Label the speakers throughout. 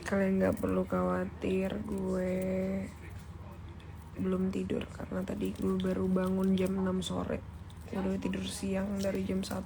Speaker 1: Kalian gak perlu khawatir, gue belum tidur karena tadi gue baru bangun jam 6 sore. Udah tidur siang dari jam 1.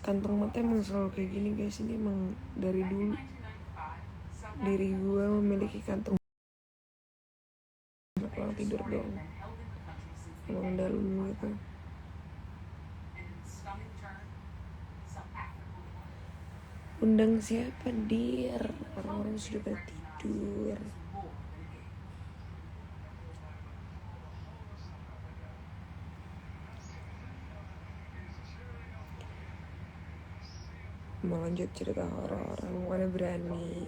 Speaker 1: Kantong mata emang selalu kayak gini guys. Ini emang dari dulu diri gue memiliki kantong pulang tidur dong. Emang dalam gitu. Undang siapa dir? Orang-orang sudah pada tidur. Mau lanjut cerita horor, mana berani.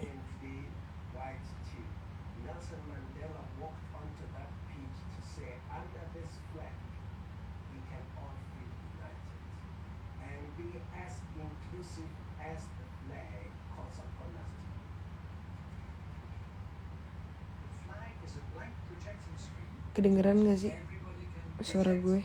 Speaker 1: Kedengeran gak sih suara gue?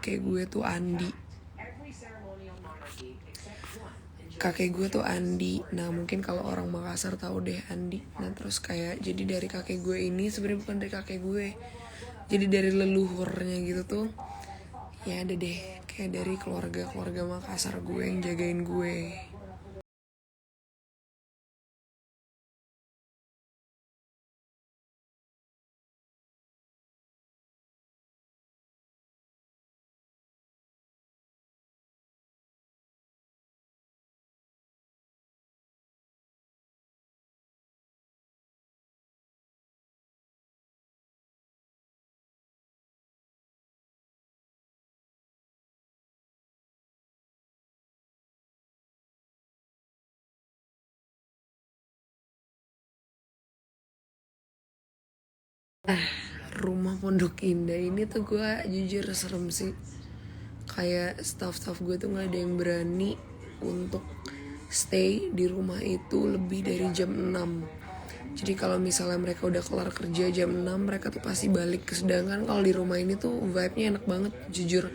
Speaker 1: Kakek gue tuh Andi. Nah mungkin kalau orang Makassar tahu deh Andi. Nah terus kayak jadi dari kakek gue ini sebenarnya bukan dari kakek gue, jadi dari leluhurnya gitu tuh. Ya ada deh kayak dari keluarga Makassar gue yang jagain gue. Rumah Pondok Indah ini tuh gue jujur serem sih. kayak staff gue tuh nggak ada yang berani untuk stay di rumah itu lebih dari jam 6. Jadi kalau misalnya mereka udah kelar kerja jam 6, mereka tuh pasti balik. Sedangkan kalau di rumah ini tuh vibe-nya enak banget, jujur.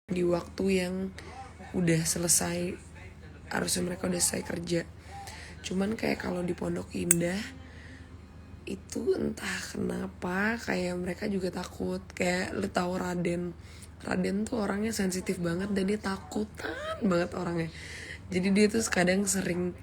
Speaker 1: Di waktu yang udah selesai, harusnya mereka udah selesai kerja. Cuman kayak kalau di Pondok Indah itu entah kenapa kayak mereka juga takut. Kayak lu tahu Raden tuh orangnya sensitif banget dan dia takutan banget orangnya. Jadi dia tuh kadang sering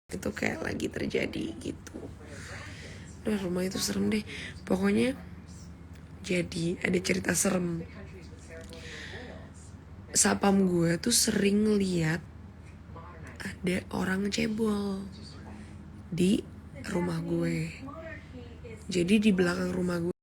Speaker 1: itu kayak lagi terjadi gitu. Nah, rumah itu serem deh. Pokoknya jadi ada cerita serem. Sapam gue tuh sering lihat ada orang cebol di rumah gue. Jadi di belakang rumah gue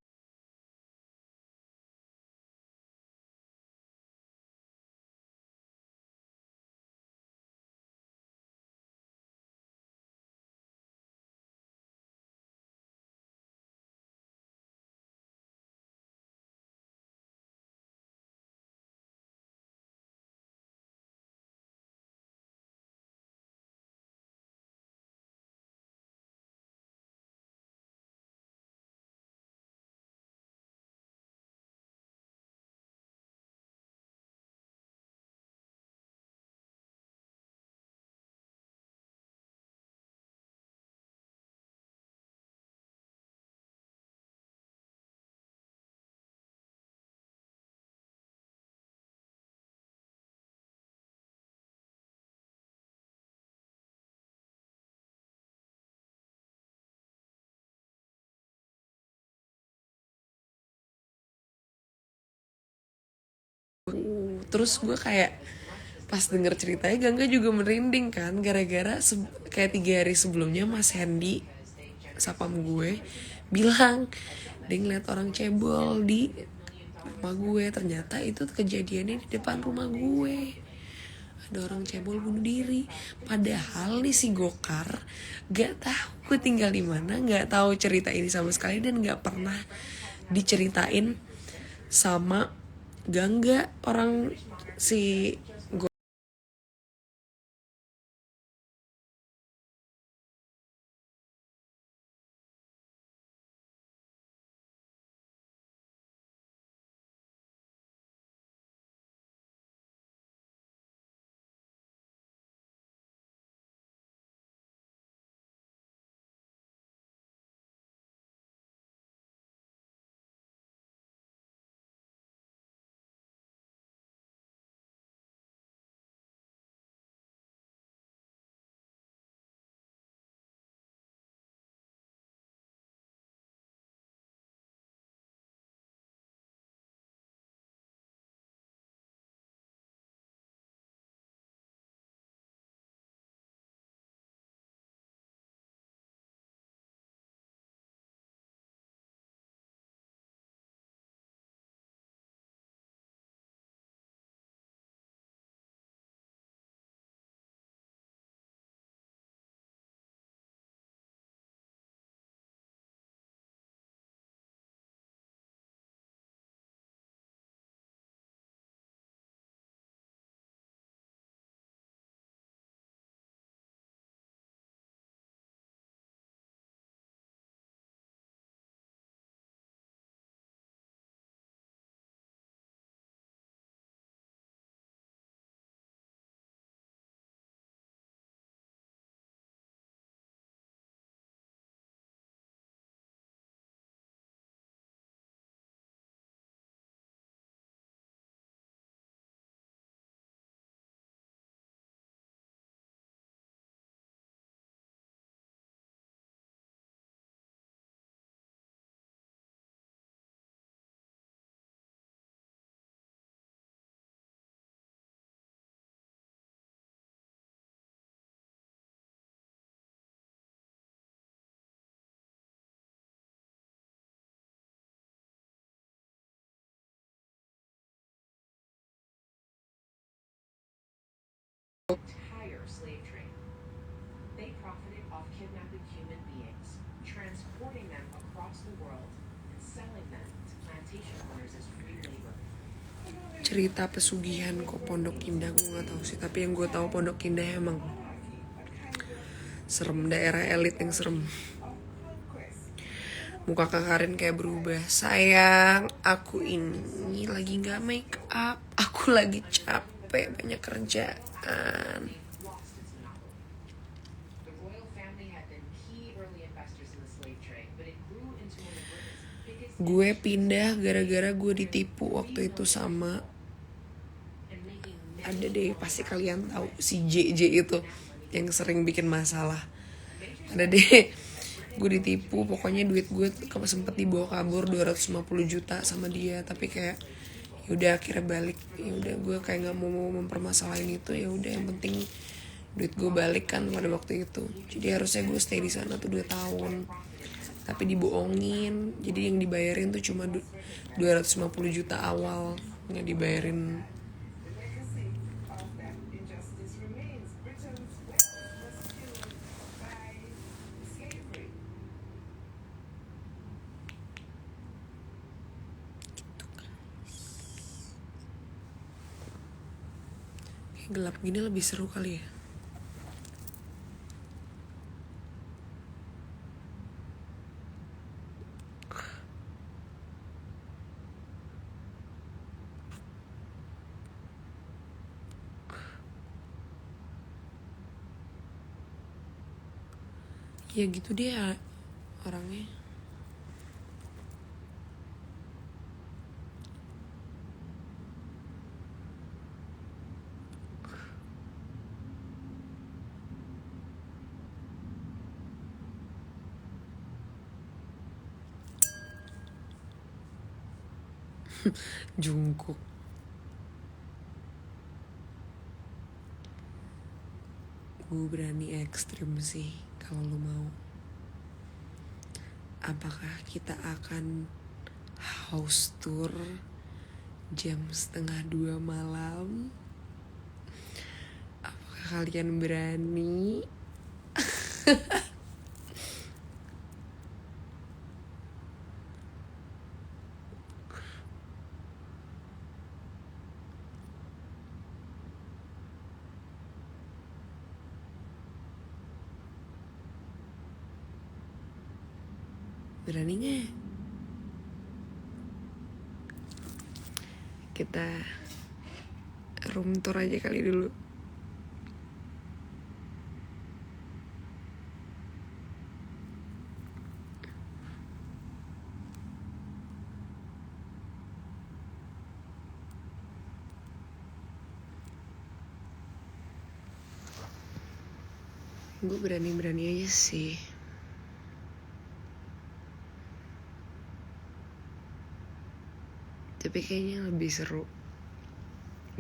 Speaker 1: Terus gue kayak pas denger ceritanya Gangga juga merinding kan, gara-gara kayak 3 hari sebelumnya Mas Hendy sapam gue bilang dia ngeliat orang cebol di rumah gue. Ternyata itu kejadiannya di depan rumah gue, ada orang cebol bunuh diri. Padahal nih si Gokar gak tahu gue tinggal di mana, gak tahu cerita ini sama sekali, dan gak pernah diceritain sama Gangga orang si cerita pesugihan kok Pondok Indah. Gue nggak tahu sih, tapi yang gue tahu Pondok Indah emang serem, daerah elit yang serem. Muka Kak Karin kayak berubah. Sayang, aku ini lagi nggak make up, aku lagi capek, banyak kerjaan. Gue pindah gara-gara gue ditipu waktu itu sama, ada deh pasti kalian tahu si JJ itu yang sering bikin masalah. Ada deh, gue ditipu, pokoknya duit gue sempet dibawa kabur 250 juta sama dia. Tapi kayak yaudah akhirnya balik. Yaudah gue kayak nggak mau mempermasalahin itu. Ya udah, yang penting duit gue balik kan pada waktu itu. Jadi harusnya gue stay di sana tuh 2 tahun, tapi dibohongin. Jadi yang dibayarin tuh cuma 250 juta awal, nggak dibayarin. Gelap gini lebih seru kali ya. Ya gitu dia orangnya. Jungkook. aku berani ekstrim sih kalau lu mau. Apakah kita akan house tour jam 1:30 malam? Apakah kalian berani? Berani gak? Kita room tour aja kali dulu. Gue berani-berani aja sih. Tapi kayaknya lebih seru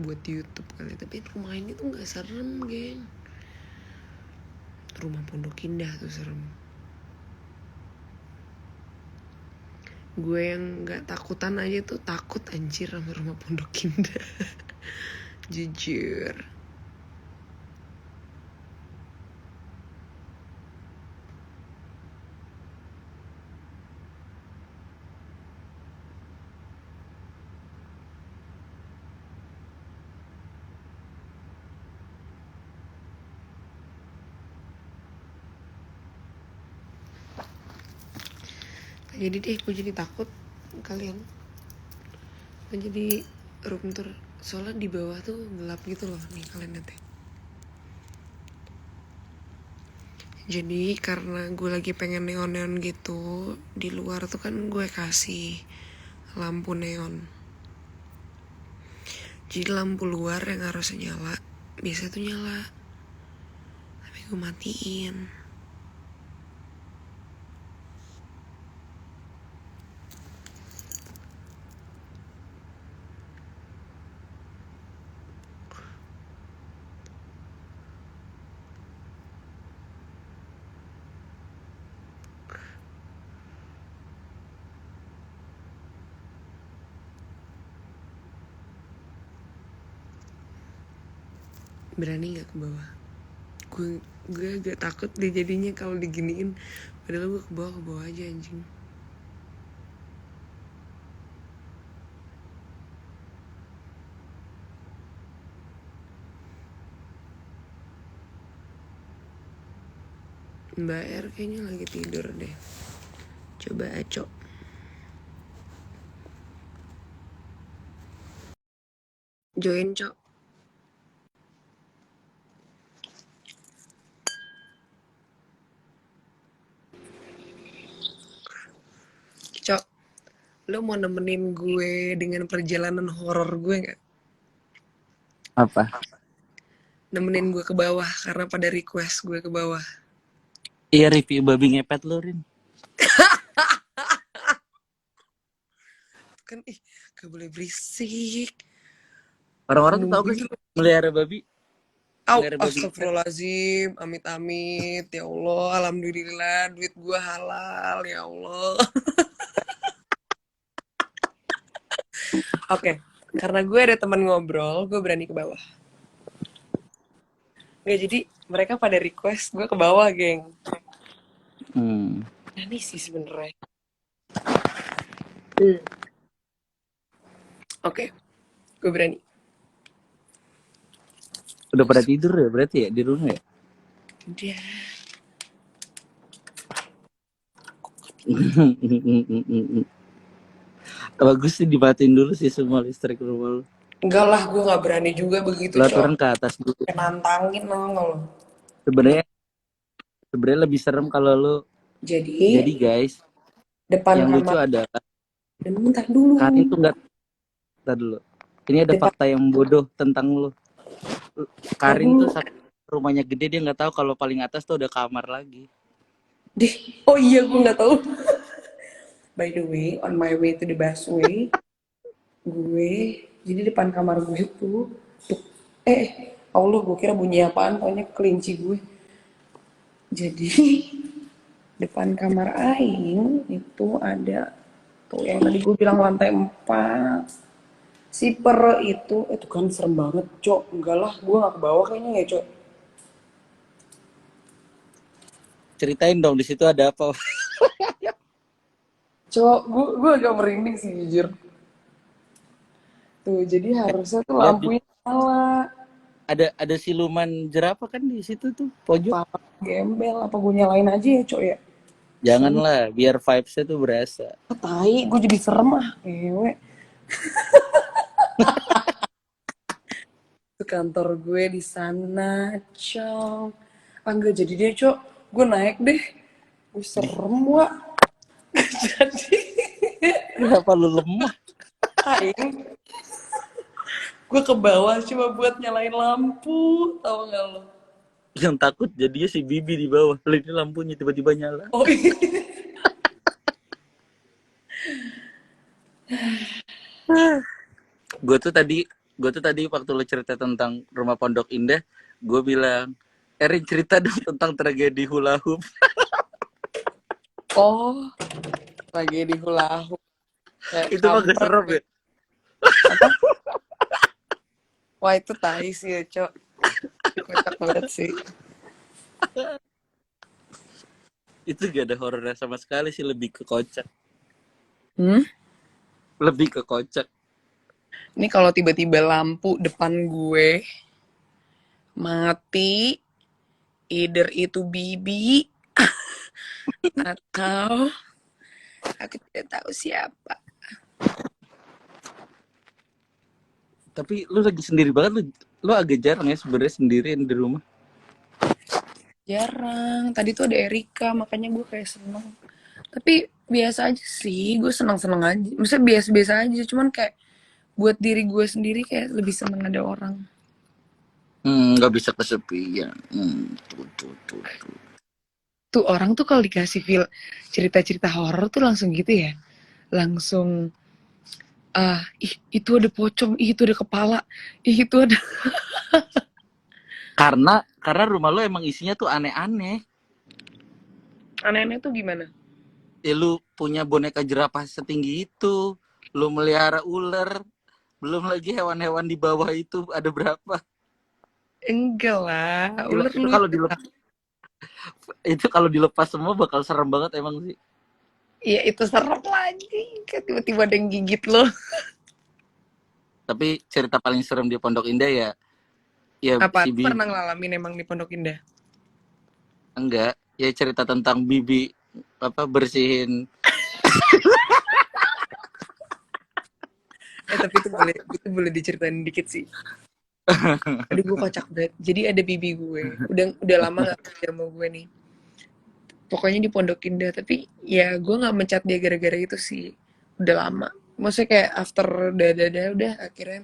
Speaker 1: buat YouTube kali. Tapi rumah ini tuh gak serem, geng. Rumah Pondok Indah tuh serem. Gue yang gak takutan aja tuh takut anjir sama rumah Pondok Indah. Jujur. Jadi deh gue jadi takut kalian. Gue jadi room tour. Soalnya di bawah tuh gelap gitu loh. Nih kalian lihat deh. Jadi karena gue lagi pengen neon-neon gitu, di luar tuh kan gue kasih lampu neon. Jadi lampu luar yang harusnya nyala, biasa tuh nyala. Tapi gue matiin. Berani gak ke bawah? Gue agak takut deh jadinya kalau diginiin. Padahal gue ke bawah aja anjing. Mbak R kayaknya lagi tidur deh. Coba acok. Join, Cok. Cok, lo mau nemenin gue dengan perjalanan horor gue gak?
Speaker 2: Apa?
Speaker 1: Nemenin gue ke bawah karena pada request gue ke bawah.
Speaker 2: Iya, review babi ngepet lo, Rin.
Speaker 1: Kan gak boleh berisik.
Speaker 2: Orang-orang tuh tau
Speaker 1: Nunggu
Speaker 2: gak sih
Speaker 1: dulu.
Speaker 2: melihara babi? Melihara babi ngepet.
Speaker 1: Astagfirullahaladzim, amit-amit, ya Allah, alhamdulillah, duit gue halal, ya Allah. Oke, karena gue ada teman ngobrol, gue berani ke bawah. Nggak, jadi mereka pada request gue ke bawah, geng. Ini sih sebenarnya. Oke, gue berani.
Speaker 2: Udah pada tidur ya berarti ya di rumah ya?
Speaker 1: Udah.
Speaker 2: Bagus sih dimatiin dulu sih semua listrik rumah lo.
Speaker 1: Enggak lah, gue gak berani juga begitu,
Speaker 2: Lo
Speaker 1: Cok.
Speaker 2: turun ke atas dulu.
Speaker 1: Nantangin lo.
Speaker 2: Sebenarnya lebih serem kalau lo. Jadi
Speaker 1: Jadi,
Speaker 2: guys,
Speaker 1: depan
Speaker 2: yang lucu
Speaker 1: kamar.
Speaker 2: adalah
Speaker 1: Bentar dulu.
Speaker 2: Karin tuh nggak. Ntar dulu. Ini ada
Speaker 1: Depan,
Speaker 2: fakta yang bodoh tentang lo.
Speaker 1: ntar
Speaker 2: Karin
Speaker 1: dulu.
Speaker 2: tuh rumahnya gede, dia nggak tahu kalau paling atas tuh ada kamar lagi.
Speaker 1: Oh iya, gue gak tahu. By the way, on my way to the busway, gue, jadi depan kamar gue tuh Allah, gue kira bunyi apaan, taunya kelinci gue. Jadi depan kamar aing itu ada tuh yang tadi gue bilang lantai 4. Si per itu kan serem banget, Cok. Enggak lah, gue gak ke bawah kayaknya ya, Cok.
Speaker 2: Ceritain dong di situ ada apa?
Speaker 1: Cok, gue agak merinding sih jujur. Tuh, jadi harusnya tuh
Speaker 2: Lihat di
Speaker 1: lampunya nyala.
Speaker 2: ada siluman jerapah kan di situ tuh pojok.
Speaker 1: Apa gembel, apa gue nyalain aja ya, Cok ya? Serem.
Speaker 2: Janganlah, biar vibes-nya tuh berasa.
Speaker 1: Tai, gue jadi serem ah. Ewe. Itu kantor gue di sana, Cok. Ah, enggak jadi deh, Cok. Gue naik deh. Gue serem, Wak. Jadi,
Speaker 2: Kenapa lu lemah?
Speaker 1: aing gue ke bawah cuma buat nyalain lampu, tau gak lo?
Speaker 2: Yang takut jadinya si Bibi di bawah. Lah ini lampunya tiba-tiba nyala.
Speaker 1: Oh iya.
Speaker 2: Gue tuh tadi waktu lu cerita tentang rumah Pondok Indah, gue bilang, Erin cerita dong tentang tragedi hula hoop.
Speaker 1: Oh, lagi di hula hoop. Kayak
Speaker 2: Itu mah gak serem
Speaker 1: kampret.
Speaker 2: ya?
Speaker 1: Apa? Wah, itu tai sih ya, Cok. Kocak banget sih.
Speaker 2: Itu gak ada horornya sama sekali sih, lebih ke kocak.
Speaker 1: Hmm?
Speaker 2: Lebih ke kocak.
Speaker 1: Ini kalau tiba-tiba lampu depan gue mati, either itu Bibi atau aku tidak tahu siapa.
Speaker 2: Tapi lu lagi sendiri banget, lu agak jarang ya sebenarnya sendirian di rumah.
Speaker 1: Jarang. Tadi tuh ada Erika, makanya gue kayak seneng. Tapi biasa aja sih, gue seneng-seneng aja. Maksudnya biasa-biasa aja, cuman kayak buat diri gue sendiri kayak lebih seneng ada orang.
Speaker 2: Nggak bisa kesepian. Tuh.
Speaker 1: Tuh orang tuh kalau dikasih feel cerita-cerita horor tuh langsung gitu ya. Langsung, ih itu ada pocong, ih itu ada kepala, ih itu ada...
Speaker 2: Karena rumah lu emang isinya tuh aneh-aneh.
Speaker 1: Aneh-aneh tuh gimana?
Speaker 2: Ya lu punya boneka jerapah setinggi itu, lu melihara ular, belum lagi hewan-hewan di bawah itu ada berapa?
Speaker 1: Enggak lah,
Speaker 2: Gila,
Speaker 1: ular
Speaker 2: itu kalau
Speaker 1: lucu.
Speaker 2: dilepas, itu kalau dilepas semua bakal serem banget emang sih.
Speaker 1: Ya itu serem lagi, kayak tiba-tiba ada yang gigit lo.
Speaker 2: Tapi cerita paling serem di Pondok Indah ya
Speaker 1: Apa?
Speaker 2: si
Speaker 1: Lu pernah
Speaker 2: Bibi.
Speaker 1: ngalamin emang di Pondok Indah?
Speaker 2: Enggak, ya cerita tentang Bibi apa bersihin.
Speaker 1: Tapi itu boleh diceritain dikit sih. Aduh gue kocak banget. Jadi ada bibi gue, udah lama gak kerja sama gue nih. Pokoknya di Pondok Indah, tapi ya gue nggak mencat dia gara-gara itu sih. Udah lama. Maksudnya kayak after udah akhirnya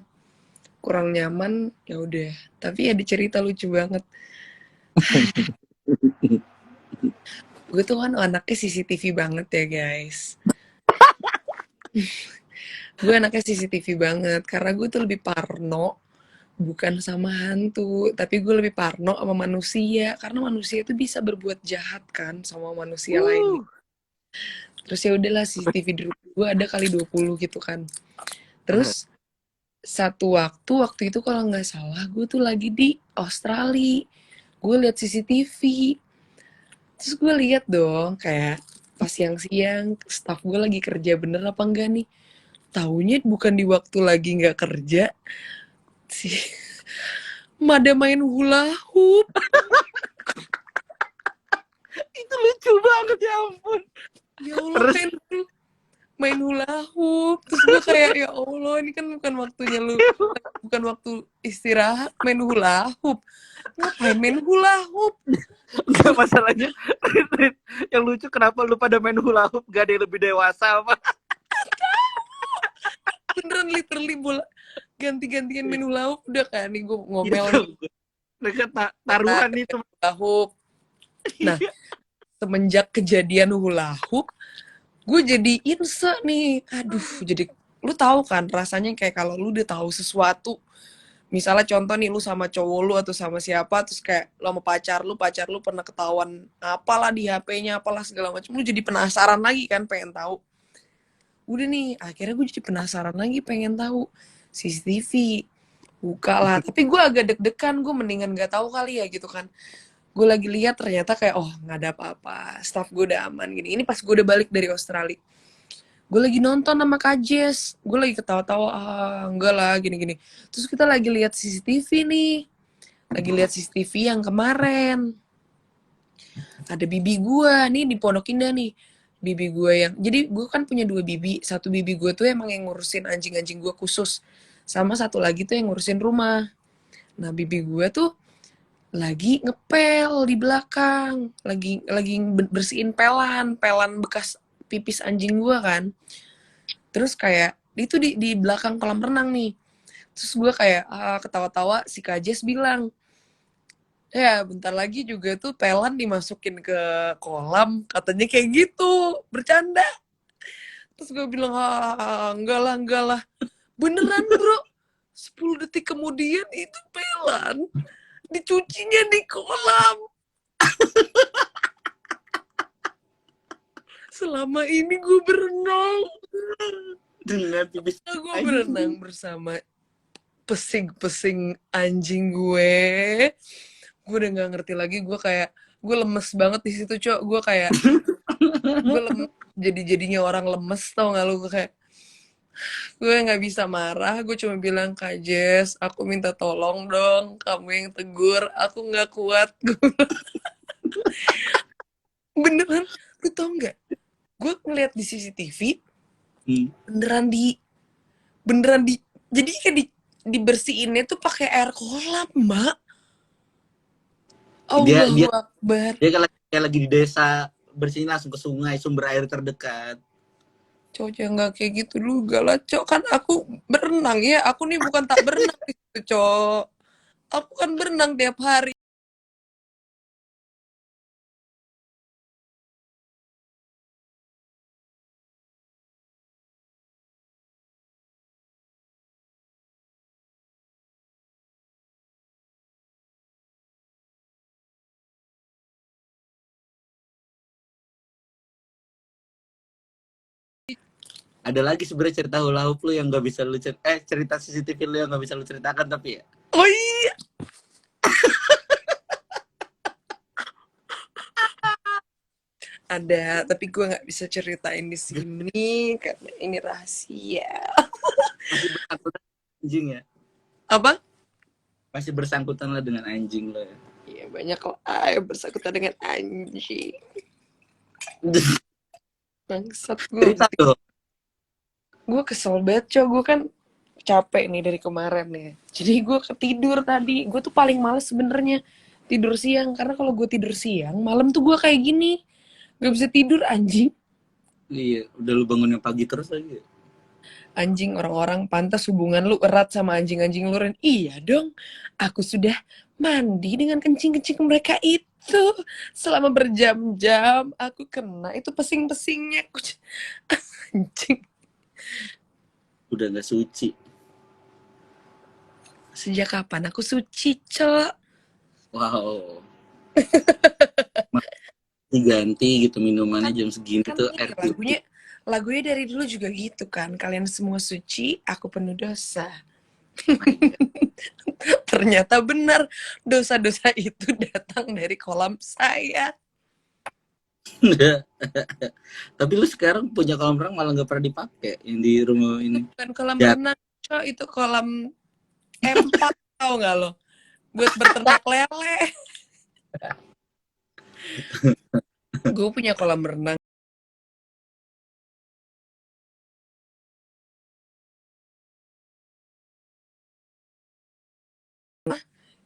Speaker 1: kurang nyaman ya udah. Tapi ya dicerita lucu banget. Gue tuh kan anaknya CCTV banget ya guys. Gue anaknya CCTV banget karena gue tuh lebih parno bukan sama hantu, tapi gue lebih parno sama manusia karena manusia itu bisa berbuat jahat kan sama manusia lain.
Speaker 2: Uh,
Speaker 1: Terus ya udahlah CCTV di rumah gue ada kali 20 gitu kan. Terus satu waktu itu kalau nggak salah gue tuh lagi di Australia. Gue lihat CCTV. Terus gue lihat dong kayak pas siang-siang staff gue lagi kerja bener apa enggak nih. Taunya bukan di waktu lagi nggak kerja sih. Mada main hula hoop.
Speaker 2: itu lucu banget ya ampun.
Speaker 1: Ya Allah
Speaker 2: Terus
Speaker 1: main hula hoop. Terus gue kayak ya Allah ini kan bukan waktunya lu, bukan waktu istirahat main hula hoop. Ngapain main hula hoop?
Speaker 2: nggak masalahnya, yang lucu kenapa lu pada main hula hoop gak ada yang lebih dewasa apa?
Speaker 1: Beneran literally bola ganti-gantian main hula hoop udah kan nih gue ngomel nih.
Speaker 2: Gitu. Mereka taruhan itu.
Speaker 1: Hula hoop. Nah, semenjak kejadian hula hoop, gue jadi inse nih. Aduh, jadi lu tahu kan rasanya kayak kalau lu udah tahu sesuatu misalnya contoh nih, lu sama cowok lu atau sama siapa, terus kayak lo sama pacar lu pernah ketahuan apalah di HP-nya, apalah segala macam, lu jadi penasaran lagi kan, pengen tahu. Udah nih, akhirnya gue jadi penasaran lagi, pengen tahu. CCTV, buka lah. Tapi gue agak deg-degan, gue mendingan gak tahu kali ya gitu kan. Gue lagi lihat ternyata kayak, oh nggak ada apa-apa, staff gue udah aman gini. Ini pas gue udah balik dari Australia. Gue lagi nonton sama Kak Jess, gue lagi ketawa-tawa, enggak lah gini-gini. Terus kita lagi lihat CCTV nih, lagi lihat CCTV yang kemarin. Ada bibi gue nih di Pondok Indah nih, bibi gue yang, jadi gue kan punya 2 bibi, satu bibi gue tuh emang yang ngurusin anjing-anjing gue khusus, sama satu lagi tuh yang ngurusin rumah. Nah bibi gue tuh lagi ngepel di belakang, lagi bersihin pelan pelan bekas pipis anjing gue kan. Terus kayak itu di belakang kolam renang nih. Terus gue kayak ketawa-tawa, si Kajes bilang, ya bentar lagi juga tuh pelan dimasukin ke kolam, katanya kayak gitu, bercanda. Terus gue bilang, enggak lah. Beneran bro, 10 detik kemudian itu pelan dicucinya di kolam. Selama ini gue berenang
Speaker 2: dengan pipis
Speaker 1: gue
Speaker 2: anjing.
Speaker 1: berenang bersama pesing-pesing anjing gue udah nggak ngerti lagi. Gue lemes banget di situ, Cok. Gue kayak gue jadinya orang lemes, tau nggak lu? Gue kayak, gue nggak bisa marah, gue cuma bilang, Kak Jess, aku minta tolong dong, kamu yang tegur, aku nggak kuat. Beneran, lu tau nggak, gue ngeliat di CCTV, beneran di jadi kayak dibersihinnya tuh pakai air kolam, Mbak.
Speaker 2: dia
Speaker 1: Allahu
Speaker 2: dia
Speaker 1: Akbar.
Speaker 2: dia kayak lagi di desa, bersihin langsung ke sungai, sumber air terdekat.
Speaker 1: Cok, ya nggak kayak gitu juga lah, Cok. Kan aku berenang ya, aku nih bukan tak berenang gitu, Cok. Aku kan berenang tiap hari.
Speaker 2: Ada lagi sebenarnya cerita hula hoop lu yang nggak bisa lu cerita CCTV lu yang nggak bisa lu ceritakan tapi ya.
Speaker 1: Oh iya, ada, tapi gue nggak bisa ceritain di sini karena ini rahasia.
Speaker 2: Masih bersangkutan anjing ya.
Speaker 1: Apa?
Speaker 2: Masih bersangkutan lah dengan anjing lo ya.
Speaker 1: Iya, banyak kok yang bersangkutan dengan anjing. Bangsat gue.
Speaker 2: Cerita tuh.
Speaker 1: Gue kesel banget, Cok. Gue kan capek nih dari kemarin ya. Jadi gue ketidur tadi. Gue tuh paling males sebenarnya tidur siang, karena kalau gue tidur siang, malam tuh gue kayak gini, gak bisa tidur, anjing.
Speaker 2: Iya, udah lu bangunnya pagi terus lagi.
Speaker 1: Anjing, orang-orang pantas hubungan lu erat sama anjing-anjing lu, Ren. Iya dong, aku sudah mandi dengan kencing-kencing mereka itu selama berjam-jam. Aku kena itu pesing-pesingnya. Anjing.
Speaker 2: Udah nggak suci.
Speaker 1: Sejak kapan aku suci, Cok?
Speaker 2: Wow. Diganti gitu minumannya jam segini
Speaker 1: Kan
Speaker 2: tuh
Speaker 1: ini
Speaker 2: air putih.
Speaker 1: lagunya dari dulu juga gitu kan. Kalian semua suci, aku penuh dosa. Ternyata benar, dosa-dosa itu datang dari kolam saya.
Speaker 2: Tapi lu sekarang punya kolam renang malah nggak pernah dipakai yang di rumah ini.
Speaker 1: Bukan kolam
Speaker 2: Ya.
Speaker 1: renang, Cok. Itu kolam empang, tau gak lo? Buat berternak lele. Gue punya kolam renang.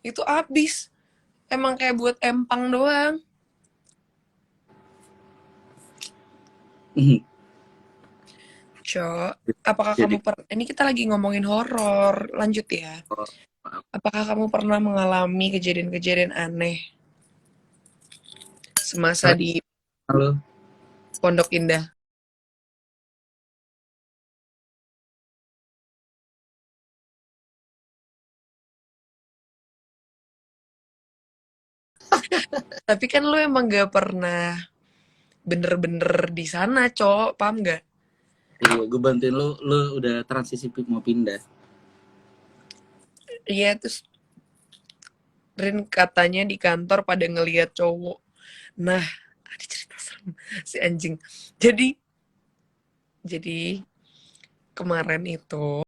Speaker 1: Itu habis. Emang kayak buat empang doang. Cok, apakah
Speaker 2: Jadi
Speaker 1: kamu ini kita lagi ngomongin horor, lanjut ya. Apakah kamu pernah mengalami kejadian-kejadian aneh semasa di
Speaker 2: halo.
Speaker 1: Pondok Indah? Tapi kan lu emang gak pernah bener-bener di sana, Cok. Paham gak?
Speaker 2: Iya, gue bantuin lu udah transisi mau pindah.
Speaker 1: Iya, terus Rin katanya di kantor pada ngeliat cowok. Nah, ada cerita serem si anjing. Jadi kemarin itu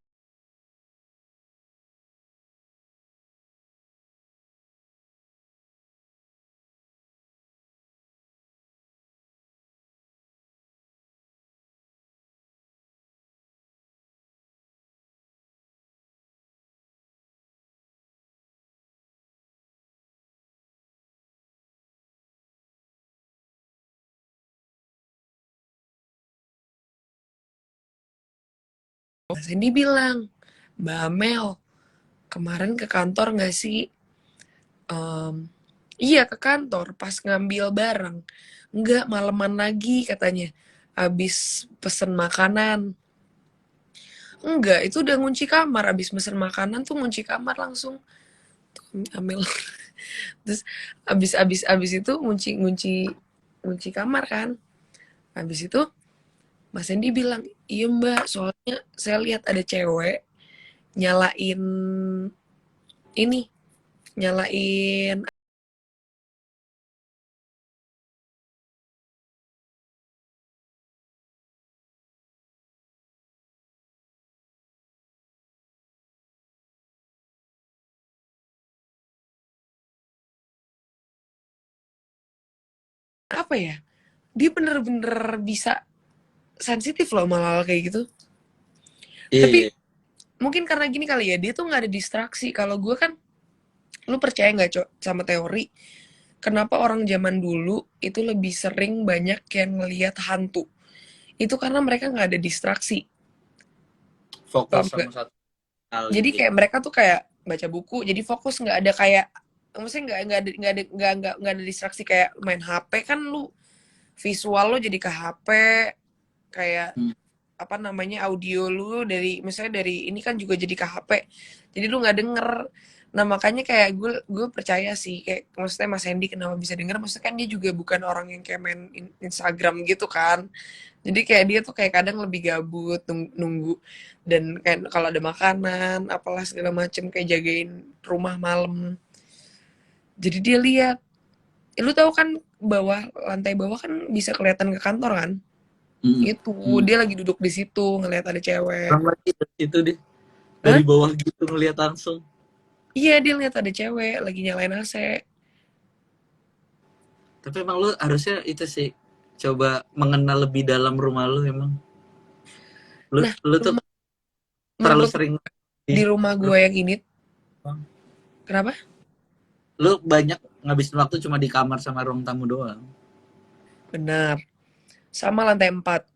Speaker 1: Sandy bilang, Mbak Amel, kemarin ke kantor nggak sih? Em, iya ke kantor pas ngambil barang. Enggak, maleman lagi katanya. Abis pesen makanan. Enggak, itu udah ngunci kamar. Abis pesen makanan tuh ngunci kamar langsung. Amel. Terus abis itu ngunci kamar kan. Abis itu Mas Hendy bilang, iya mbak, soalnya saya lihat ada cewek nyalain ini, nyalain apa ya? Dia bener-bener bisa sensitif loh malah kayak gitu. Tapi
Speaker 2: Iya,
Speaker 1: mungkin karena gini kali ya, dia tuh nggak ada distraksi. Kalau gue kan, lu percaya nggak cok sama teori? Kenapa orang zaman dulu itu lebih sering banyak yang ngelihat hantu? Itu karena mereka nggak ada distraksi.
Speaker 2: fokus
Speaker 1: Paham
Speaker 2: sama
Speaker 1: nggak?
Speaker 2: satu hal
Speaker 1: Jadi
Speaker 2: gitu.
Speaker 1: kayak mereka tuh kayak baca buku, jadi fokus nggak ada kayak maksudnya nggak ada distraksi kayak main HP kan lu visual lo jadi ke HP kayak
Speaker 2: Hmm.
Speaker 1: apa namanya audio lu dari misalnya dari ini kan juga jadi ke HP jadi lu nggak denger. Nah makanya kayak gue percaya sih kayak maksudnya Mas Hendy kenapa bisa denger maksudnya kan dia juga bukan orang yang kayak main Instagram gitu kan. Jadi kayak dia tuh kayak kadang lebih gabut nunggu dan kayak kalau ada makanan apalah segala macem kayak jagain rumah malam. Jadi dia lihat, lu tahu kan bawah lantai bawah kan bisa kelihatan ke kantor kan?
Speaker 2: Hmm.
Speaker 1: Itu
Speaker 2: Hmm.
Speaker 1: dia lagi duduk di situ ngelihat ada cewek.
Speaker 2: Orang lagi itu deh dari
Speaker 1: Hah?
Speaker 2: bawah gitu ngeliat langsung.
Speaker 1: Iya dia lihat ada cewek lagi nyalain AC.
Speaker 2: Tapi emang lu harusnya itu sih coba mengenal lebih dalam rumah lu emang. Lu
Speaker 1: Nah,
Speaker 2: lu tuh
Speaker 1: rumah,
Speaker 2: terlalu
Speaker 1: menurut
Speaker 2: sering
Speaker 1: di
Speaker 2: di
Speaker 1: rumah gue yang ini, kenapa?
Speaker 2: lu banyak ngabisin waktu cuma di kamar sama ruang tamu doang.
Speaker 1: Benar. Sama lantai 4.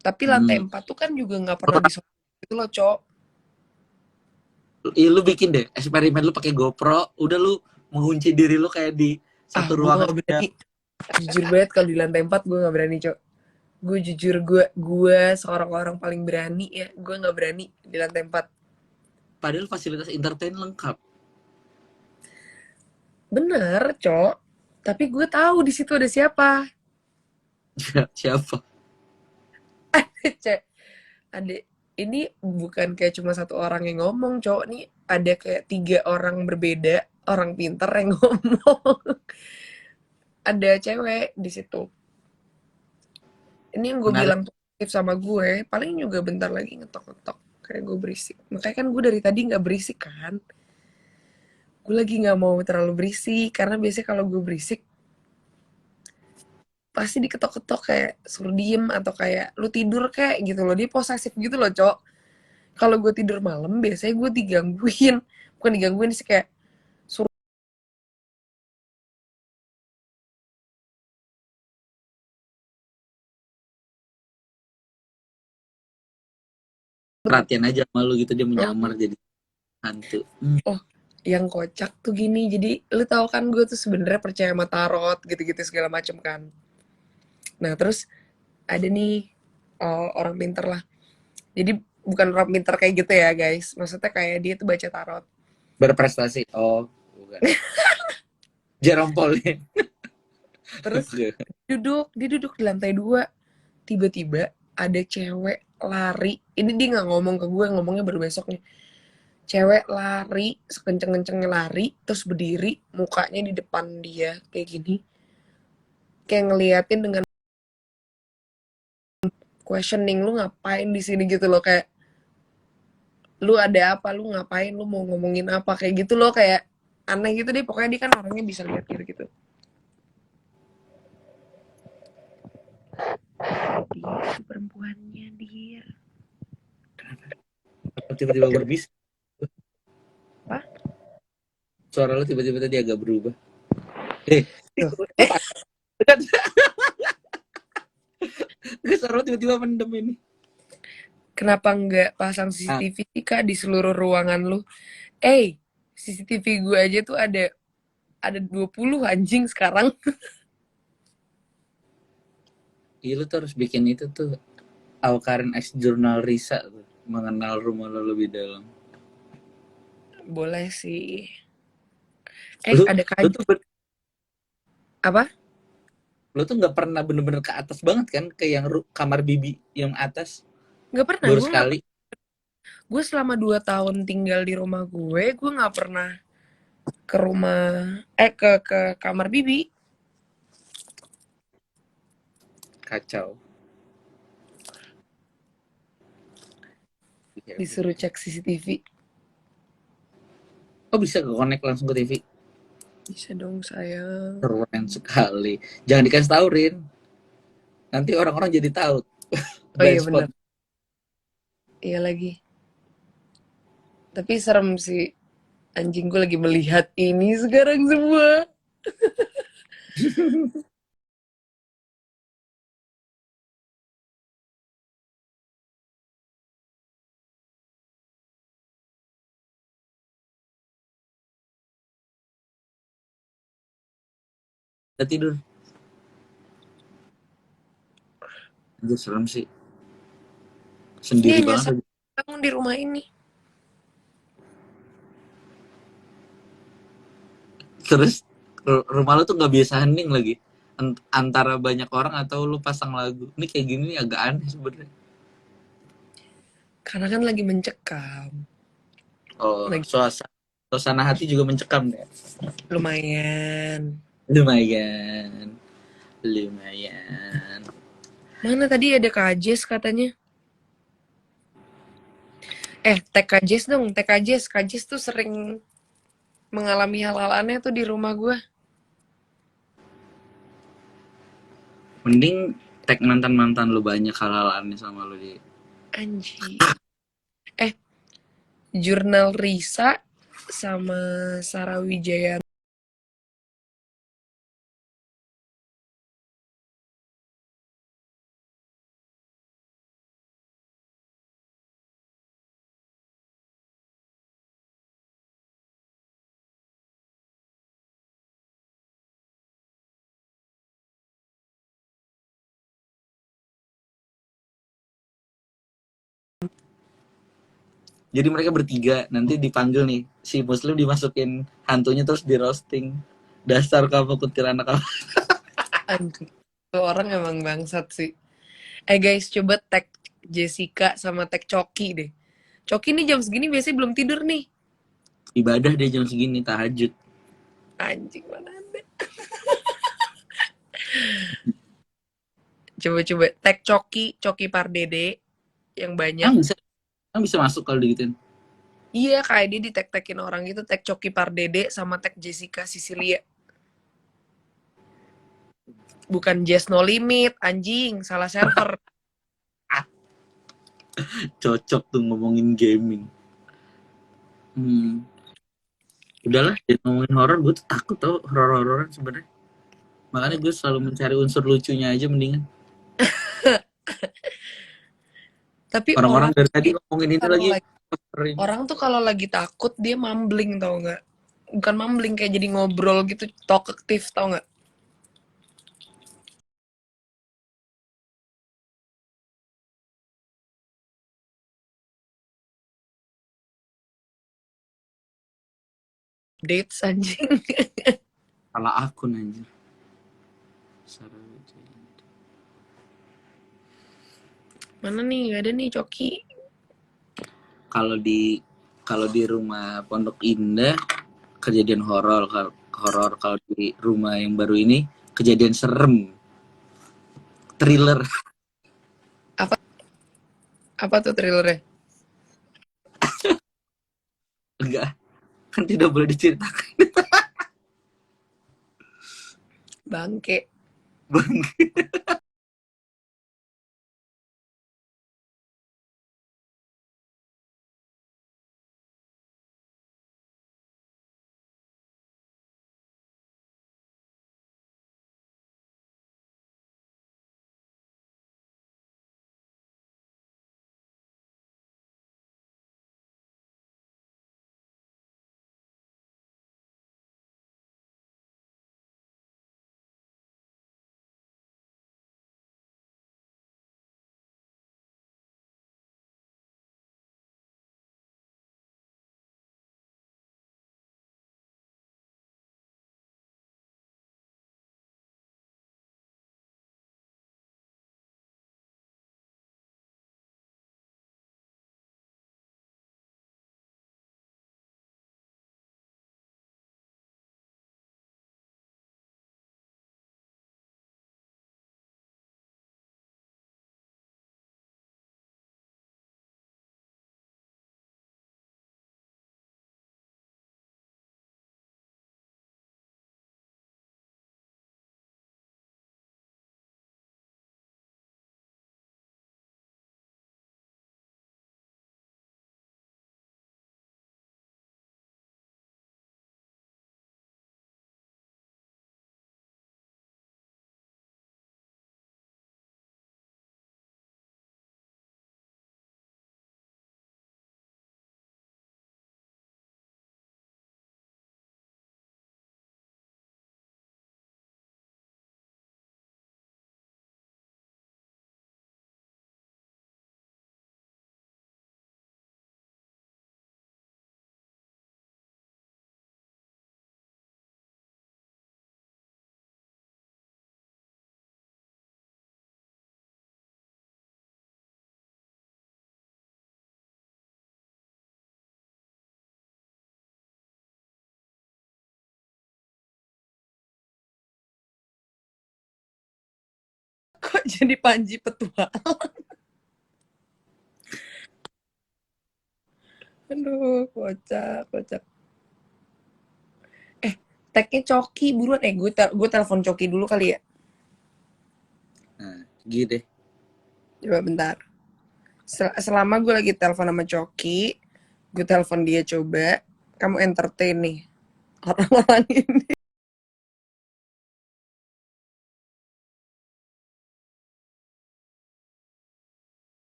Speaker 1: Tapi lantai
Speaker 2: Hmm.
Speaker 1: 4 tuh kan juga nggak pernah disorot gitu loh, Cok.
Speaker 2: Lu bikin deh eksperimen lu pakai GoPro, udah lu mengunci diri lu kayak di
Speaker 1: Ah,
Speaker 2: satu
Speaker 1: gue
Speaker 2: ruangan
Speaker 1: nggak
Speaker 2: ya.
Speaker 1: berani. Jujur banget kalau di lantai 4 gue nggak berani, Cok. Gue jujur gue seorang orang paling berani ya. Gue nggak berani di lantai 4.
Speaker 2: Padahal fasilitas entertain lengkap.
Speaker 1: Bener, Cok. Tapi gue tahu di situ ada siapa.
Speaker 2: Siapa?
Speaker 1: Cek, ada ini bukan kayak cuma satu orang yang ngomong, Cok. Nih ada kayak 3 orang berbeda, orang pintar yang ngomong. Ada cewek di situ. Ini yang gue
Speaker 2: Menarik.
Speaker 1: bilang positif sama gue, paling juga bentar lagi ngetok-ngetok kayak gue berisik. Makanya kan gue dari tadi nggak berisik kan. Gue lagi nggak mau terlalu berisik karena biasanya kalau gue berisik pasti diketok-ketok kayak suruh diem atau kayak lu tidur kayak gitu loh. Dia posesif gitu loh, Cok. Kalau gue tidur malam biasanya gue digangguin. Bukan digangguin sih kayak suruh
Speaker 2: Perhatian aja sama lu gitu dia menyamar jadi hantu. Hmm.
Speaker 1: oh yang kocak tuh gini. Jadi lu tahu kan gue tuh sebenarnya percaya sama tarot gitu-gitu segala macem kan. Nah terus ada nih orang pinter lah. Jadi bukan orang pinter kayak gitu ya guys. Maksudnya kayak dia tuh baca tarot.
Speaker 2: Berprestasi. Oh, bukan. Jerompolin.
Speaker 1: Terus dia duduk di lantai 2. Tiba-tiba ada cewek lari. Ini dia nggak ngomong ke gue, ngomongnya baru besoknya. Cewek lari, sekenceng-kencengnya lari, terus berdiri, mukanya di depan dia kayak gini. Kayak ngeliatin dengan questioning, lu ngapain di sini gitu loh, kayak lu ada apa, lu ngapain, lu mau ngomongin apa, kayak gitu loh, kayak aneh gitu deh. Pokoknya dia kan orangnya bisa lihat gitu. Dia itu perempuannya, dir.
Speaker 2: Tiba-tiba berbis.
Speaker 1: Apa?
Speaker 2: Suara lu tiba-tiba tadi agak berubah. Eh,
Speaker 1: Tuh.
Speaker 2: kan suara lu tiba-tiba mendem ini.
Speaker 1: Kenapa nggak pasang
Speaker 2: Ah,
Speaker 1: CCTV sih, Kak, di seluruh ruangan lu? CCTV gue aja tuh ada 20 anjing sekarang.
Speaker 2: iya lu tuh harus bikin itu tuh. Awkarin X Jurnal Risa tuh. Mengenal rumah lo lebih dalam.
Speaker 1: Boleh sih.
Speaker 2: Lu,
Speaker 1: Ada
Speaker 2: lu
Speaker 1: kaj
Speaker 2: tuh
Speaker 1: apa?
Speaker 2: lu tuh nggak pernah bener-bener ke atas banget kan ke yang kamar bibi yang atas
Speaker 1: Nggak pernah,
Speaker 2: baru sekali.
Speaker 1: gue selama 2 tahun tinggal di rumah gue nggak pernah ke rumah, ke kamar bibi.
Speaker 2: Kacau. Ya
Speaker 1: Disuruh
Speaker 2: udah.
Speaker 1: cek CCTV.
Speaker 2: Oh bisa ke connect langsung ke TV.
Speaker 1: Bisa dong sayang.
Speaker 2: Keren sekali. Jangan dikasih tahu Rin. Nanti orang-orang jadi tahu.
Speaker 1: Oh
Speaker 2: Blind
Speaker 1: iya
Speaker 2: spot.
Speaker 1: bener. Iya lagi. Tapi serem sih. Anjing gue lagi melihat ini sekarang semua.
Speaker 2: Udah tidur. Aduh, serem sih.
Speaker 1: Dia
Speaker 2: Sendiri
Speaker 1: hanya
Speaker 2: banget.
Speaker 1: bangun di rumah ini.
Speaker 2: Terus rumah lu tuh nggak biasa hening lagi. Antara banyak orang atau lu pasang lagu. Ini kayak gini nih agak aneh sebenarnya.
Speaker 1: Karena kan lagi mencekam.
Speaker 2: Oh,
Speaker 1: Lagi
Speaker 2: suasana hati juga mencekam ya.
Speaker 1: lumayan.
Speaker 2: Lumayan. Lumayan.
Speaker 1: Mana tadi ada Kajes katanya. Tag Kajes dong, tag Kajes. Kajes tuh sering mengalami hal-hal aneh tuh di rumah gue.
Speaker 2: Mending tag mantan-mantan lu banyak hal-hal aneh sama lu di.
Speaker 1: Anjir. Eh, Jurnal Risa sama Sarah Wijaya.
Speaker 2: Jadi mereka bertiga nanti dipanggil nih si Muslim dimasukin hantunya terus di roasting. Dasar kamu kuntilanak kamu.
Speaker 1: Anjir. Tuh orang emang bangsat sih. Guys, coba tag Jessica sama tag Coki deh. Coki nih jam segini biasanya belum tidur nih.
Speaker 2: Ibadah deh jam segini tahajud.
Speaker 1: Anjing mana ada. Coba-coba tag Coki, Coki Pardede yang banyak.
Speaker 2: Kan bisa masuk kalau digituin.
Speaker 1: Iya, kayak dia di tag-tagin orang gitu, tag Coki Pardede sama tag Jessica Sicilia. Bukan Just No Limit, anjing, salah server.
Speaker 2: Cocok tuh ngomongin gaming. Hmm. Udahlah, jangan ngomongin horor. Gue tuh takut tau horor-hororan sebenarnya. Makanya gue selalu mencari unsur lucunya aja mendingan.
Speaker 1: Tapi
Speaker 2: Orang-orang dari tadi ngomongin ini
Speaker 1: kalau
Speaker 2: lagi.
Speaker 1: lagi orang tuh kalau lagi takut dia mumbling tau nggak? Bukan mumbling, kayak jadi ngobrol gitu, talkative tau nggak? Dates anjing.
Speaker 2: Salah akun anjir. Sarah.
Speaker 1: Mana nih? Gak ada nih Coki.
Speaker 2: Kalau di rumah Pondok Indah kejadian horor, kalau di rumah yang baru ini kejadian serem, thriller.
Speaker 1: Apa apa tuh trailernya?
Speaker 2: Enggak, kan tidak boleh diceritakan.
Speaker 1: Bangke.
Speaker 2: Bang.
Speaker 1: Kok jadi Panji Petua? Aduh, kocak, kocak. Eh, tagnya Coki buruan. Gue telepon Coki dulu kali ya.
Speaker 2: Nah, gitu deh.
Speaker 1: Coba bentar. Selama gue lagi telepon sama Coki, gue telepon dia coba. Kamu entertain nih orang-orang ini.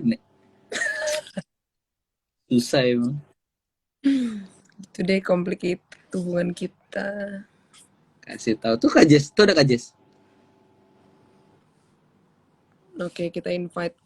Speaker 2: nih. Susah emang.
Speaker 1: Itu deh complicated hubungan kita.
Speaker 2: Kasih tahu tuh Kak Jess, tuh ada Kak Jess.
Speaker 1: Oke, kita invite.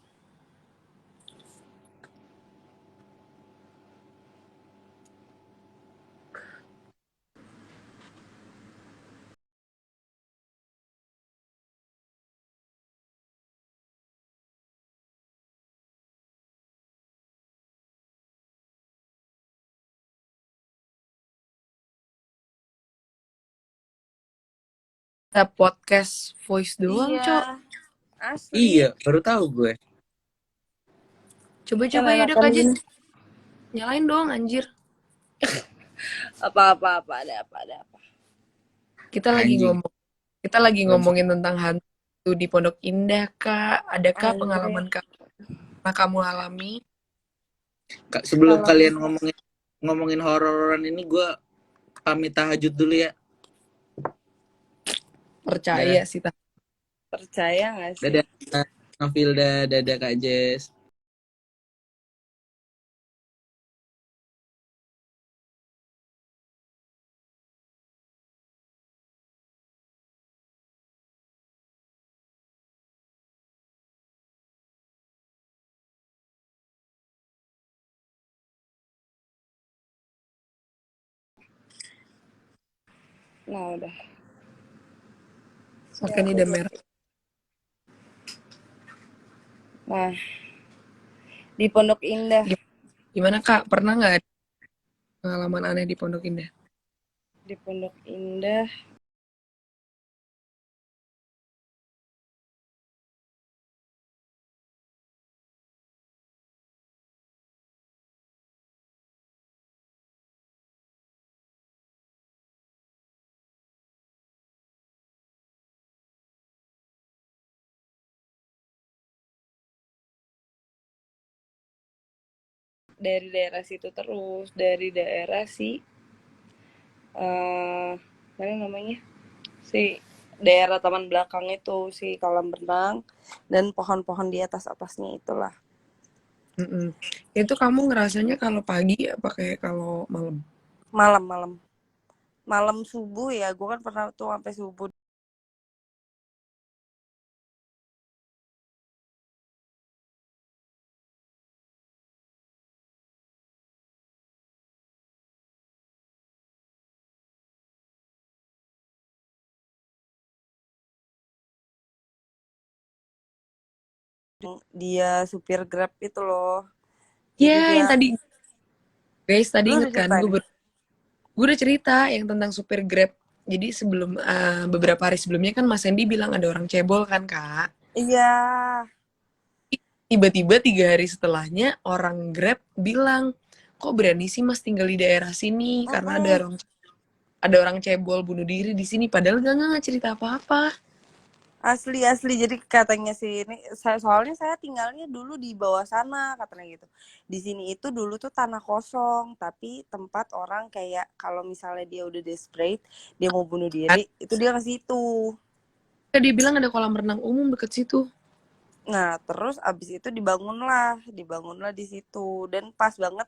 Speaker 1: Kita podcast voice doang,
Speaker 3: Iya,
Speaker 1: Cok.
Speaker 3: asli.
Speaker 2: Iya, baru tahu gue.
Speaker 1: Coba-coba
Speaker 3: Kan
Speaker 1: ya udah
Speaker 3: enakan
Speaker 1: Kak Jess.
Speaker 3: gini.
Speaker 1: Nyalain dong, anjir.
Speaker 3: Apa-apa, ada apa.
Speaker 1: Kita
Speaker 2: Anjing.
Speaker 1: lagi ngomongin tentang hantu di Pondok Indah, Kak. Adakah
Speaker 3: Andre,
Speaker 1: pengalaman Kak pernah kamu alami?
Speaker 2: Kak, sebelum
Speaker 3: kalau
Speaker 2: kalian
Speaker 3: bisa
Speaker 2: ngomongin horor-hororan ini, gue pamit tahajud dulu ya.
Speaker 1: Percaya
Speaker 2: Dah.
Speaker 1: sih,
Speaker 3: percaya nggak sih?
Speaker 2: Dadah. Nafilda, dadah Kak Jess.
Speaker 3: Nah udah.
Speaker 1: Oke, ini udah merah.
Speaker 3: Nah, di Pondok Indah.
Speaker 1: Gimana Kak? Pernah nggak ada pengalaman aneh di Pondok Indah?
Speaker 3: Di Pondok Indah. Dari daerah situ terus. Dari daerah si... mana namanya? Si daerah taman belakang itu. Si kolam renang. Dan pohon-pohon di atas-atasnya itulah.
Speaker 1: Itu kamu ngerasanya kalau pagi apa kayak kalau malam?
Speaker 3: Malam-malam. Malam subuh ya. Gue kan pernah tuh sampai subuh. Dia supir Grab itu loh. Jadi
Speaker 1: Ya,
Speaker 3: dia,
Speaker 1: yang tadi guys tadi
Speaker 3: lu
Speaker 1: inget
Speaker 3: udah
Speaker 1: kan
Speaker 3: ceritain?
Speaker 1: gue udah cerita yang tentang supir Grab. Jadi sebelum beberapa hari sebelumnya kan Mas Hendy bilang ada orang cebol kan Kak.
Speaker 3: Iya.
Speaker 1: Tiba-tiba 3 hari setelahnya orang Grab bilang, kok berani sih Mas tinggal di daerah sini karena
Speaker 3: Mm-mm.
Speaker 1: ada orang cebol bunuh diri di sini. Padahal nggak cerita apa-apa.
Speaker 3: Asli asli. Jadi katanya sih ini, soalnya saya tinggalnya dulu di bawah sana katanya gitu. Di sini itu dulu tuh tanah kosong, tapi tempat orang kayak kalau misalnya dia udah desperate, dia mau bunuh diri, itu dia ke situ.
Speaker 1: Dia bilang ada kolam renang umum deket situ.
Speaker 3: Nah, terus abis itu dibangunlah di situ, dan pas banget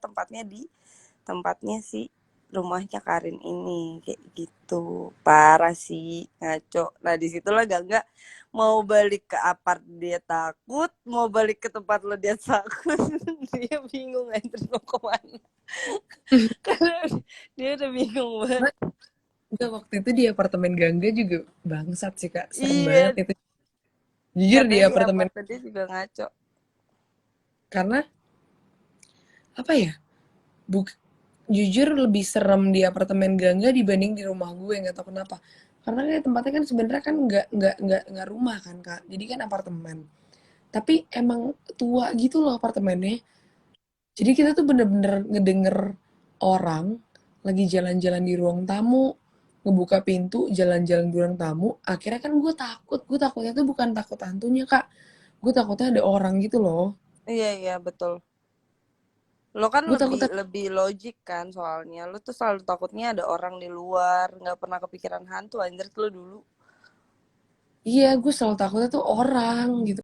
Speaker 3: tempatnya si rumahnya Karin ini kayak gitu. Parah sih, ngaco. Nah, disitulah Gangga mau balik ke apart dia takut, mau balik ke tempat lo dia takut. Dia bingung anjir mau kemana. Karena dia udah bingung banget.
Speaker 1: Enggak, waktu itu di apartemen Gangga juga bangsat sih Kak. Serem banget
Speaker 3: Iya,
Speaker 1: itu. Jujur di
Speaker 3: katanya di
Speaker 1: apartemen.
Speaker 3: apart dia juga ngaco.
Speaker 1: Karena apa ya? Jujur lebih serem di apartemen Gangga dibanding di rumah gue, nggak tahu kenapa. Karena kayak tempatnya kan sebenarnya kan nggak rumah kan Kak. Jadi kan apartemen. Tapi emang tua gitu loh apartemennya. Jadi kita tuh bener-bener ngedenger orang lagi jalan-jalan di ruang tamu, ngebuka pintu, jalan-jalan di ruang tamu. Akhirnya kan gue takutnya tuh bukan takut hantunya Kak. Gue takutnya ada orang gitu loh.
Speaker 3: Iya, iya, betul. Lo kan
Speaker 1: Gue
Speaker 3: lebih
Speaker 1: takutnya,
Speaker 3: lebih logik kan, soalnya lo tuh selalu takutnya ada orang di luar, nggak pernah kepikiran hantu anjir lo dulu.
Speaker 1: iya gue selalu takutnya tuh orang gitu.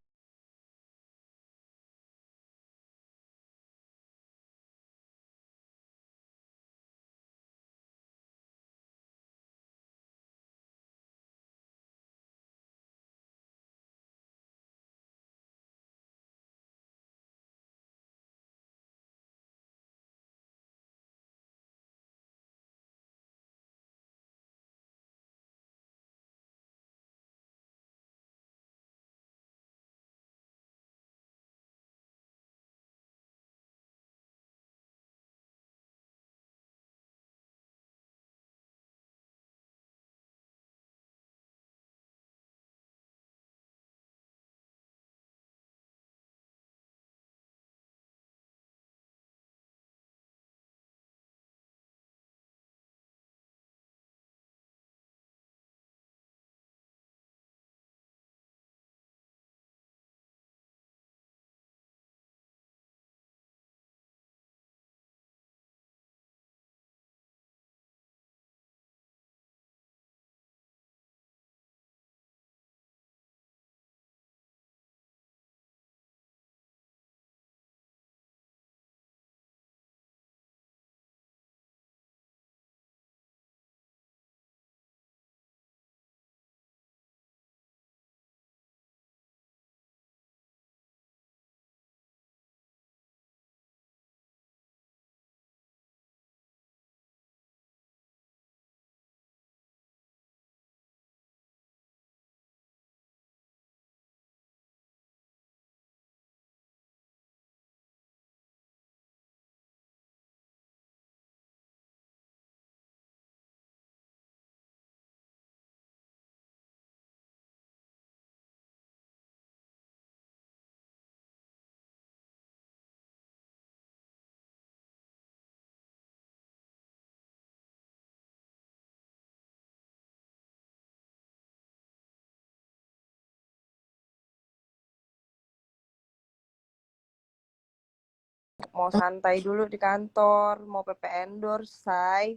Speaker 3: mau santai dulu di kantor, mau PP endorse, say.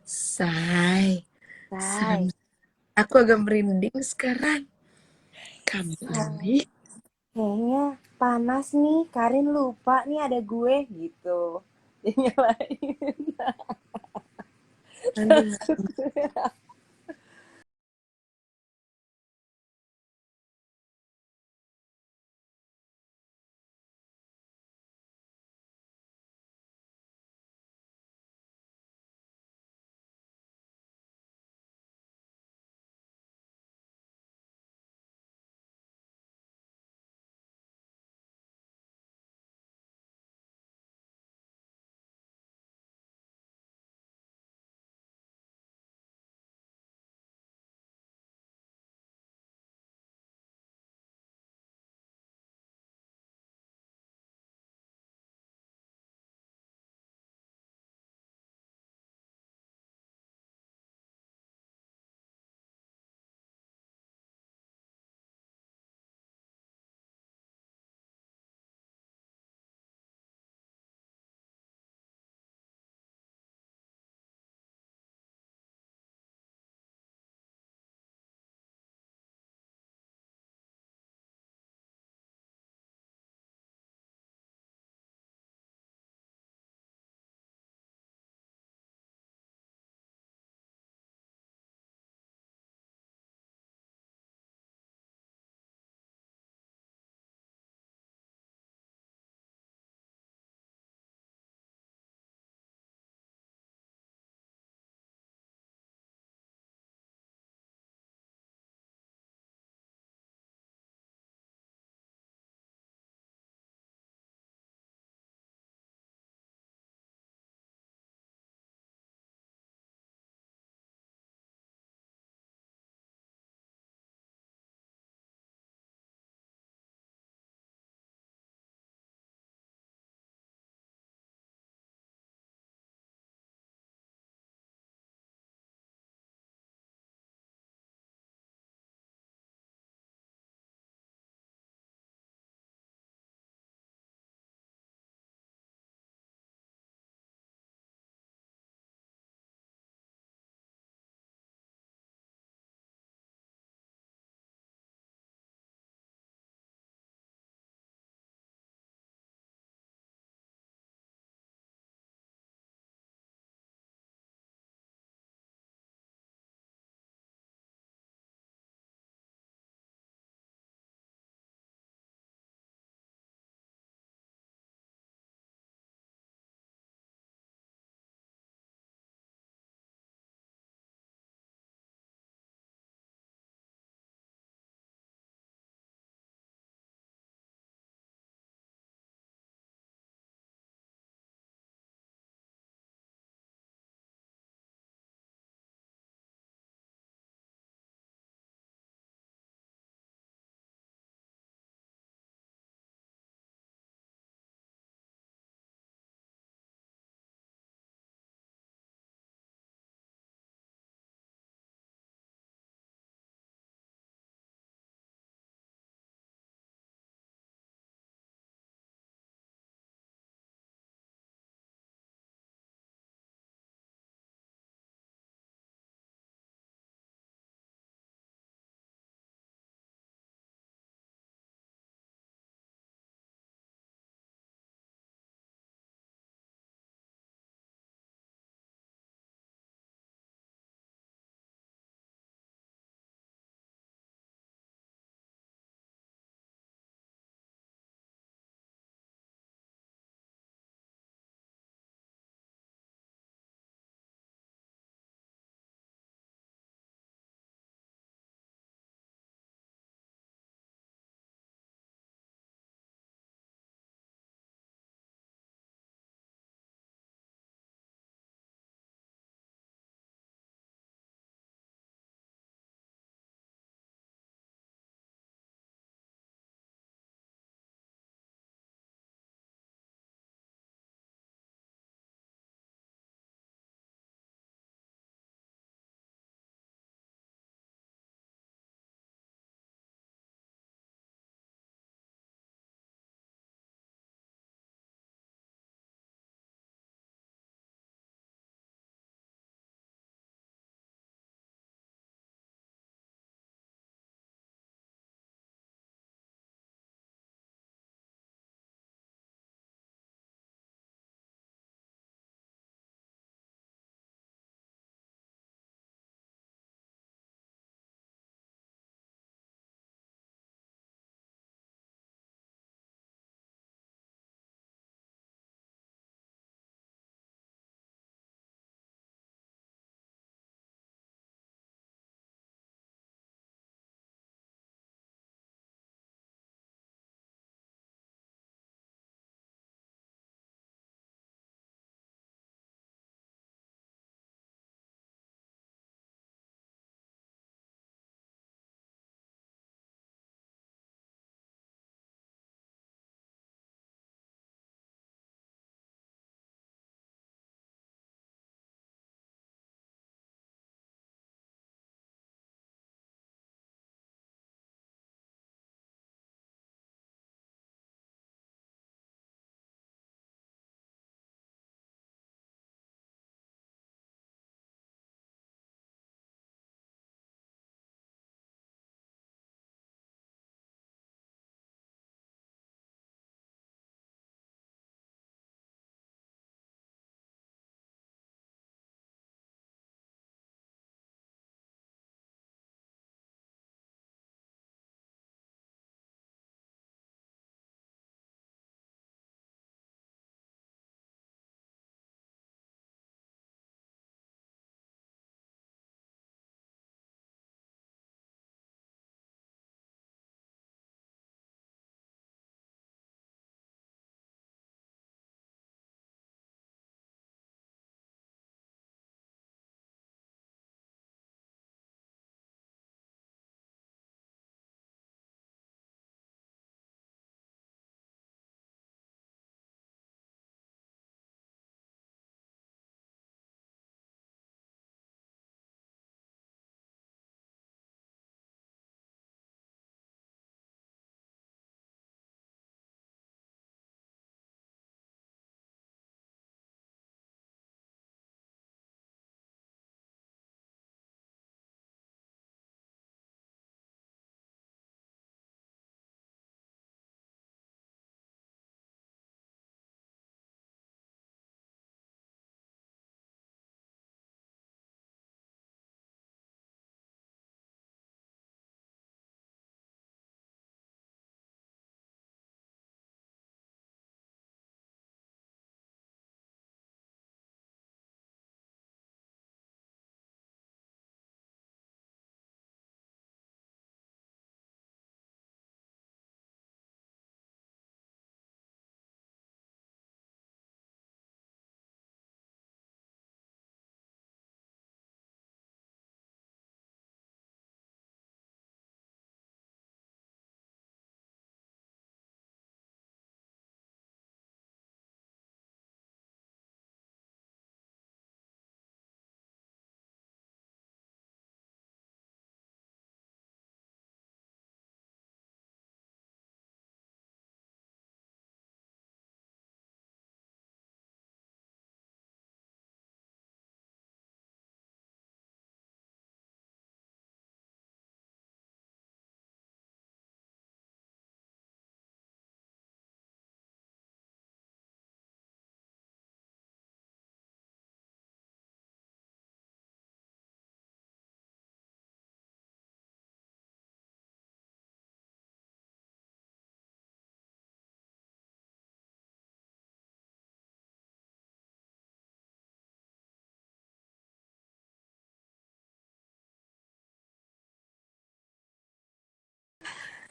Speaker 1: Say,
Speaker 3: Say.
Speaker 1: aku agak merinding sekarang. Kamu ini
Speaker 3: Kayaknya panas nih, Karin lupa nih ada gue gitu. Dia nyalain.
Speaker 1: aduh.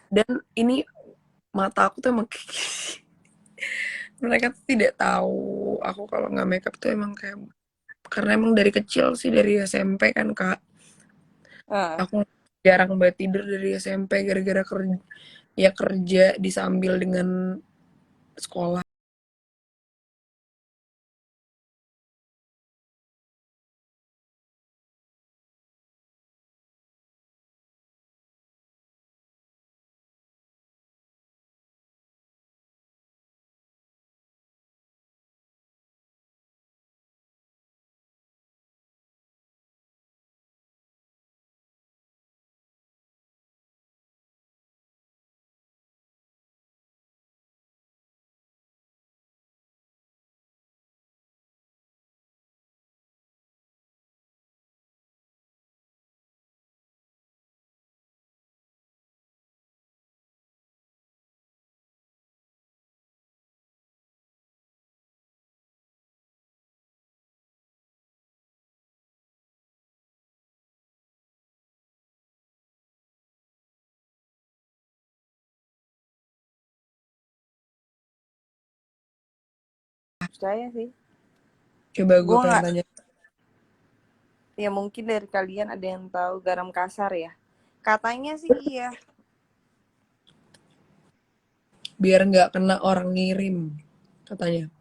Speaker 1: Dan ini mata aku tuh emang mereka tuh tidak tahu aku kalau nggak makeup tuh emang kayak karena emang dari kecil sih dari SMP kan Kak.
Speaker 3: Ah,
Speaker 1: Aku jarang banget tidur dari SMP gara-gara kerja ya kerja disambil dengan sekolah.
Speaker 3: percaya sih.
Speaker 1: Coba gue
Speaker 3: Gue
Speaker 1: pengen
Speaker 3: nggak,
Speaker 1: tanya
Speaker 3: ya mungkin dari kalian ada yang tahu garam kasar ya. Katanya sih iya.
Speaker 1: biar nggak kena orang ngirim katanya.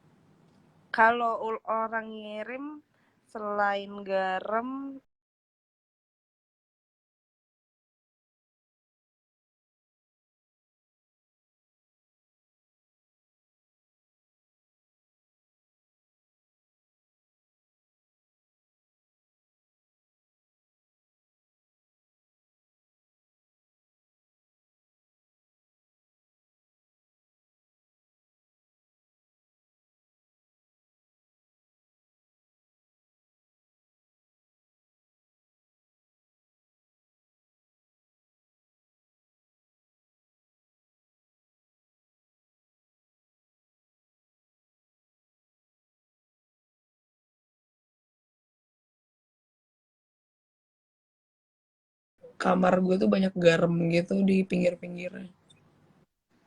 Speaker 3: Kalau orang ngirim selain garam,
Speaker 1: Kamar gue tuh banyak garam gitu di pinggir-pinggirnya.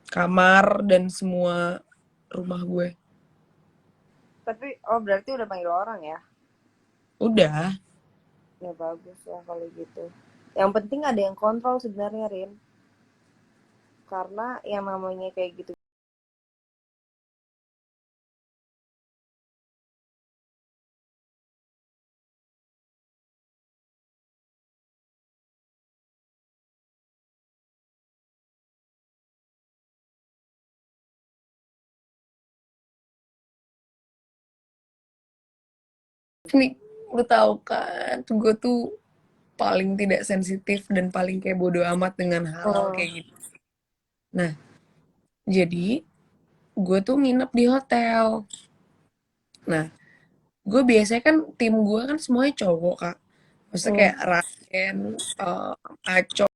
Speaker 1: Kamar dan semua rumah gue.
Speaker 3: tapi oh berarti udah panggil orang ya.
Speaker 1: Udah,
Speaker 3: Ya bagus lah kalau gitu. Yang penting ada yang kontrol sebenarnya Rin. Karena yang namanya kayak gitu.
Speaker 1: nih lu tahu kan, gue tuh paling tidak sensitif dan paling kayak bodo amat dengan hal-hal
Speaker 3: Hmm.
Speaker 1: kayak gitu. Nah, jadi gue tuh nginep di hotel. Nah, gue biasanya kan tim gue kan semuanya cowok Kak. Maksudnya
Speaker 3: Hmm.
Speaker 1: kayak Raken, Aco.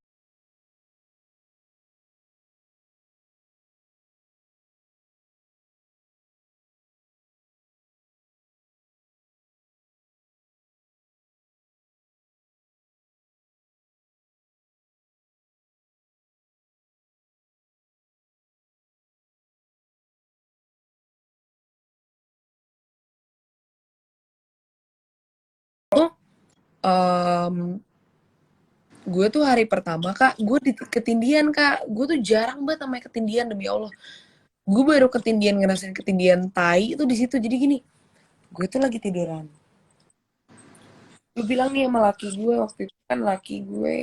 Speaker 1: em, gue tuh hari pertama Kak, gue ketindian Kak. Gue tuh jarang banget namanya ketindian demi Allah. Gue baru ketindian ngerasain ketindian tai itu di situ. Jadi gini, gue tuh lagi tiduran. Gue bilang nih sama laki gue waktu itu kan laki gue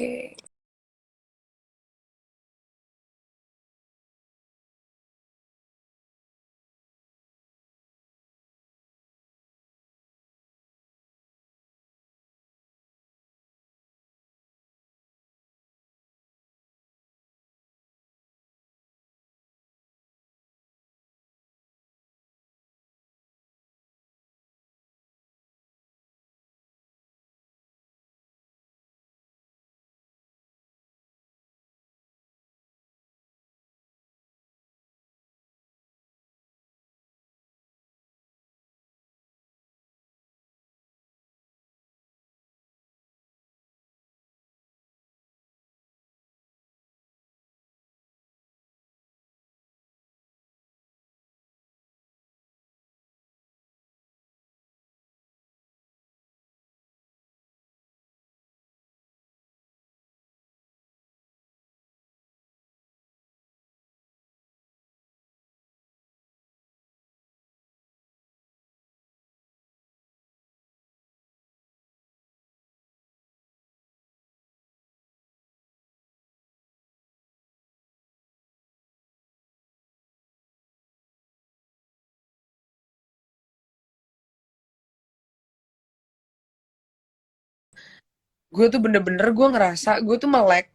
Speaker 1: gue tuh bener-bener gue ngerasa gue tuh melek,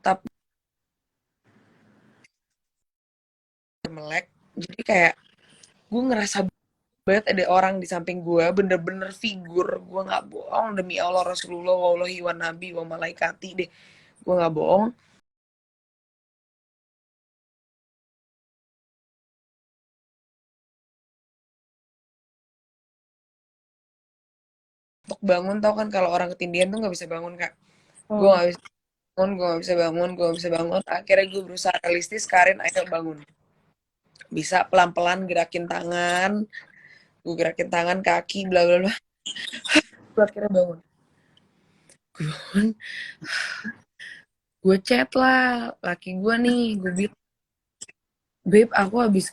Speaker 1: tapi melek. Jadi kayak gue ngerasa banget ada orang di samping gue, bener-bener figur, gue nggak bohong demi Allah Rasulullah wallahi wa nabi wa malaikati deh, gue nggak bohong. Untuk bangun, tau kan kalau orang ketindihan tuh nggak bisa bangun kak. Gue nggak bisa bangun, gue nggak bisa bangun, gue nggak bisa bangun. Akhirnya gue berusaha realistis, Karin ayo bangun. Bisa pelan-pelan gerakin tangan, gue gerakin tangan, kaki, bla bla bla. Gue akhirnya bangun. Gue bangun, gue chat lah laki gue nih, gue bilang, babe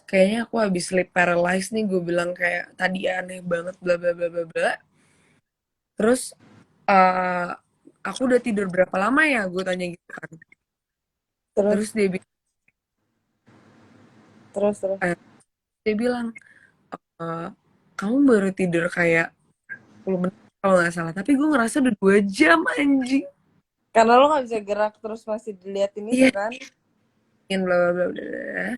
Speaker 1: kayaknya aku habis sleep paralyzed nih, gue bilang kayak tadi aneh banget bla bla bla bla bla. Terus eh aku udah tidur berapa lama ya, gue tanya gitu kan. Terus
Speaker 3: Terus
Speaker 1: dia bilang,
Speaker 3: terus terus.
Speaker 1: eh, dia bilang "Eh, kamu baru tidur kayak 10 menit kalau nggak salah, tapi gue ngerasa udah 2 jam anjing.
Speaker 3: Karena lo nggak bisa gerak terus masih diliatin itu
Speaker 1: Iya,
Speaker 3: kan.
Speaker 1: bla bla bla bla bla.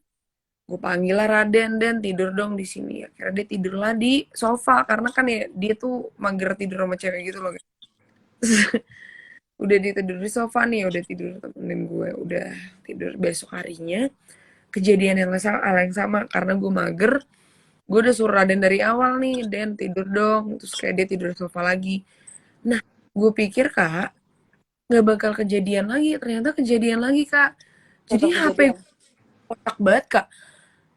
Speaker 1: Gue panggil lah Raden, Den tidur dong di sini. Akhirnya dia tidur lah di sofa karena kan ya dia tuh mager tidur sama cewek gitu loh. Udah dia tidur di sofa nih, udah tidur temenin gue, udah tidur. Besok harinya kejadian yang sama karena gue mager. Gue udah suruh Raden dari awal nih, Den tidur dong. Terus kayak dia tidur di sofa lagi. Nah, gue pikir kak nggak bakal kejadian lagi, ternyata kejadian lagi kak. Jadi
Speaker 3: Tetap
Speaker 1: HP
Speaker 3: kejadian.
Speaker 1: kotak banget kak.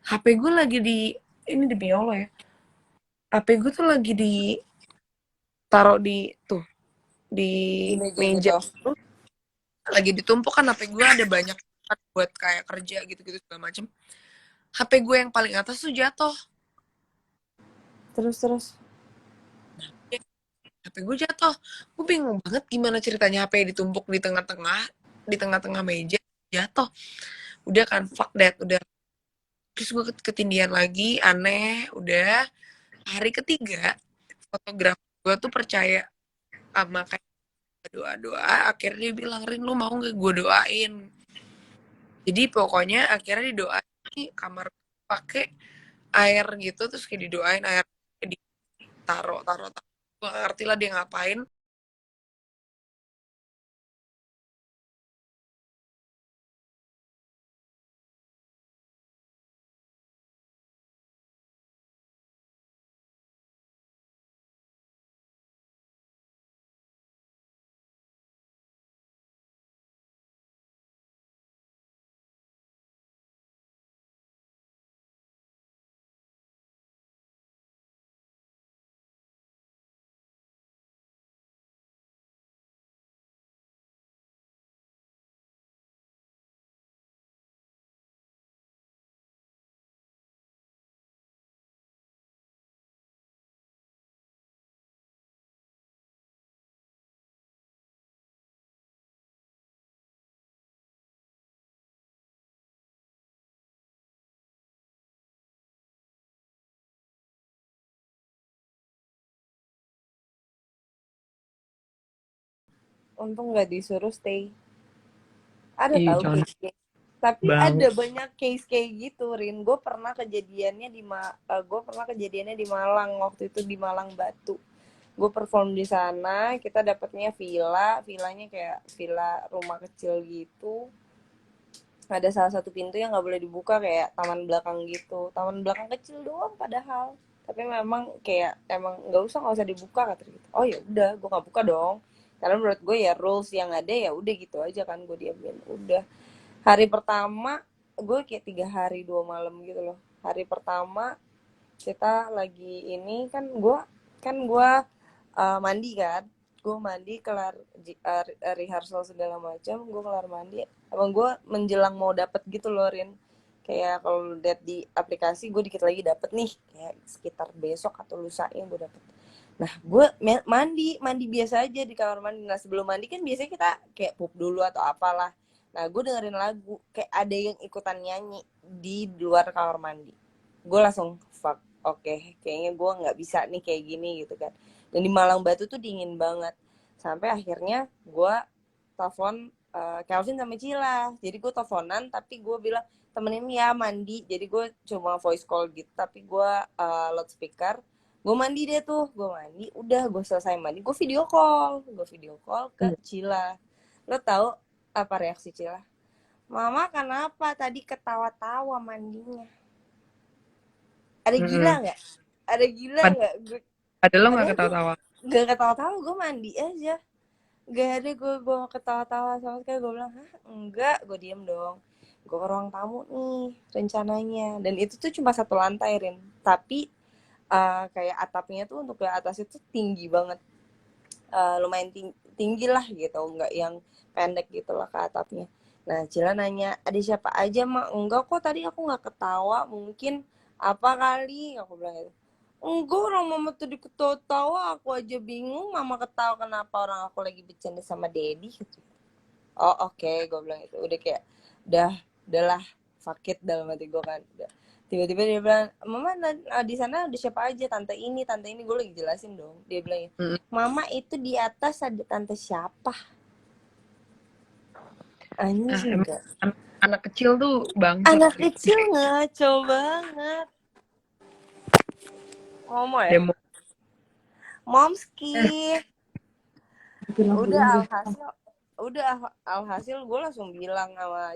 Speaker 1: HP gue lagi di ini demi Allah ya. HP gue tuh lagi ditaruh di tuh di
Speaker 3: Di meja
Speaker 1: meja
Speaker 3: gitu.
Speaker 1: tuh, lagi ditumpuk kan HP gue ada banyak buat kayak kerja gitu-gitu segala macem. HP gue yang paling atas tuh jatuh.
Speaker 3: Terus terus.
Speaker 1: HP gue jatuh. Gue bingung banget gimana ceritanya HP ditumpuk di tengah-tengah meja jatuh. Udah kan fuck that, udah. Terus gue ketindihan lagi, aneh, udah. Hari ketiga, fotografer gue tuh percaya sama kayak doa-doa. Akhirnya dia bilang, Rin lu mau gak gue doain? Jadi pokoknya akhirnya didoain nih, kamar pakai air gitu, terus kayak didoain air ditaruh. Gue gak ngerti lah dia ngapain.
Speaker 3: Untung nggak disuruh stay. Ada
Speaker 1: Iya,
Speaker 3: tahu
Speaker 1: jangan
Speaker 3: case-case. Tapi
Speaker 1: banget.
Speaker 3: ada banyak case kayak gitu, Rin. Gue pernah kejadiannya di Malang waktu itu, di Malang Batu. Gue perform di sana, kita dapetnya villanya kayak villa rumah kecil gitu. Ada salah satu pintu yang nggak boleh dibuka, kayak taman belakang gitu, taman belakang kecil doang padahal. Tapi memang kayak emang nggak usah dibuka kata gitu. Oh ya udah, gue nggak buka dong. Karena menurut gue ya rules yang ada ya udah gitu aja kan, gue diamin. Udah hari pertama gue kayak 3 hari 2 malam gitu loh. Hari pertama kita lagi ini kan gue mandi kan, gue mandi kelar rehearsal segala macam, gue kelar mandi, emang gue menjelang mau dapet gitu loh, Rin. Kayak kalau lihat di aplikasi gue dikit lagi dapet nih, kayak sekitar besok atau lusanya gue dapet. Nah gue mandi biasa aja di kamar mandi. Nah sebelum mandi kan biasanya kita kayak pup dulu atau apalah. Nah gue dengerin lagu, kayak ada yang ikutan nyanyi di luar kamar mandi. Gue langsung fuck, oke, kayaknya gue nggak bisa nih kayak gini gitu kan. Dan di Malang Batu tuh dingin banget. Sampai akhirnya gue telepon Kelvin sama Cila. Jadi gue teleponan tapi gue bilang temenin ya mandi. Jadi gue cuma voice call gitu tapi gue loudspeaker. Gue mandi deh tuh, gue mandi. Udah gue selesai mandi, gue video call ke Cila. Lo tahu apa reaksi Cila? Mama kenapa tadi ketawa-tawa mandinya? Ada gila nggak? Ada gila nggak?
Speaker 1: Padahal lo nggak
Speaker 3: Padahal gue
Speaker 1: ketawa-tawa.
Speaker 3: gak ketawa-tawa, gue mandi aja. Gak ada gue ketawa-tawa sama sekali. Gue bilang, hah enggak, gue diem dong. Gue ke ruang tamu nih rencananya. Dan itu tuh cuma 1 lantai, Rin. Tapi kayak atapnya tuh untuk ke atas itu tinggi banget. Lumayan tinggi lah gitu, nggak yang pendek gitu lah ke atapnya. Nah Cila nanya, ada siapa aja mak? Enggak kok, tadi aku nggak ketawa, mungkin apa kali, aku bilang gitu. Enggak, orang mama tadi ketawa-tawa, aku aja bingung mama ketawa kenapa, orang aku lagi bercanda sama Dedi gitu. Oh oke, gue bilang itu udah kayak udahlah sakit dalam hati gue kan. Udah. Tiba-tiba dia bilang, mama di sana ada siapa aja, tante ini gue lagi jelasin dong. Dia bilang, mama itu di atas ada tante siapa? Anjing enggak.
Speaker 1: Anak kecil tuh bangsat.
Speaker 3: Anak kecil ngaco banget. Ngomong ya?
Speaker 1: Demo.
Speaker 3: Momski. Alhasil gue langsung bilang sama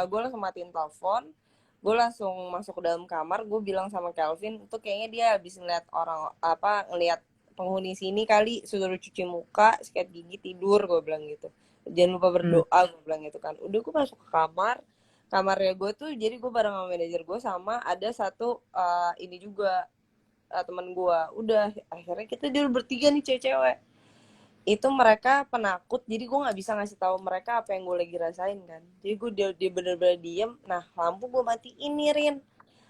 Speaker 3: gue langsung matiin telepon, gue langsung masuk ke dalam kamar, gue bilang sama Kelvin itu kayaknya dia habis ngeliat penghuni sini kali, suruh cuci muka, sikat gigi, tidur, gue bilang gitu, jangan lupa berdoa, gue bilang gitu kan. Udah gue masuk ke kamarnya gue tuh, jadi gue bareng sama manajer gue sama ada satu ini juga teman gue. Udah akhirnya kita tidur bertiga nih cewek-cewek. Itu mereka penakut, jadi gue nggak bisa ngasih tahu mereka apa yang gue lagi rasain kan. Jadi dia bener-bener diem. Nah lampu gue matiin nih, Rin.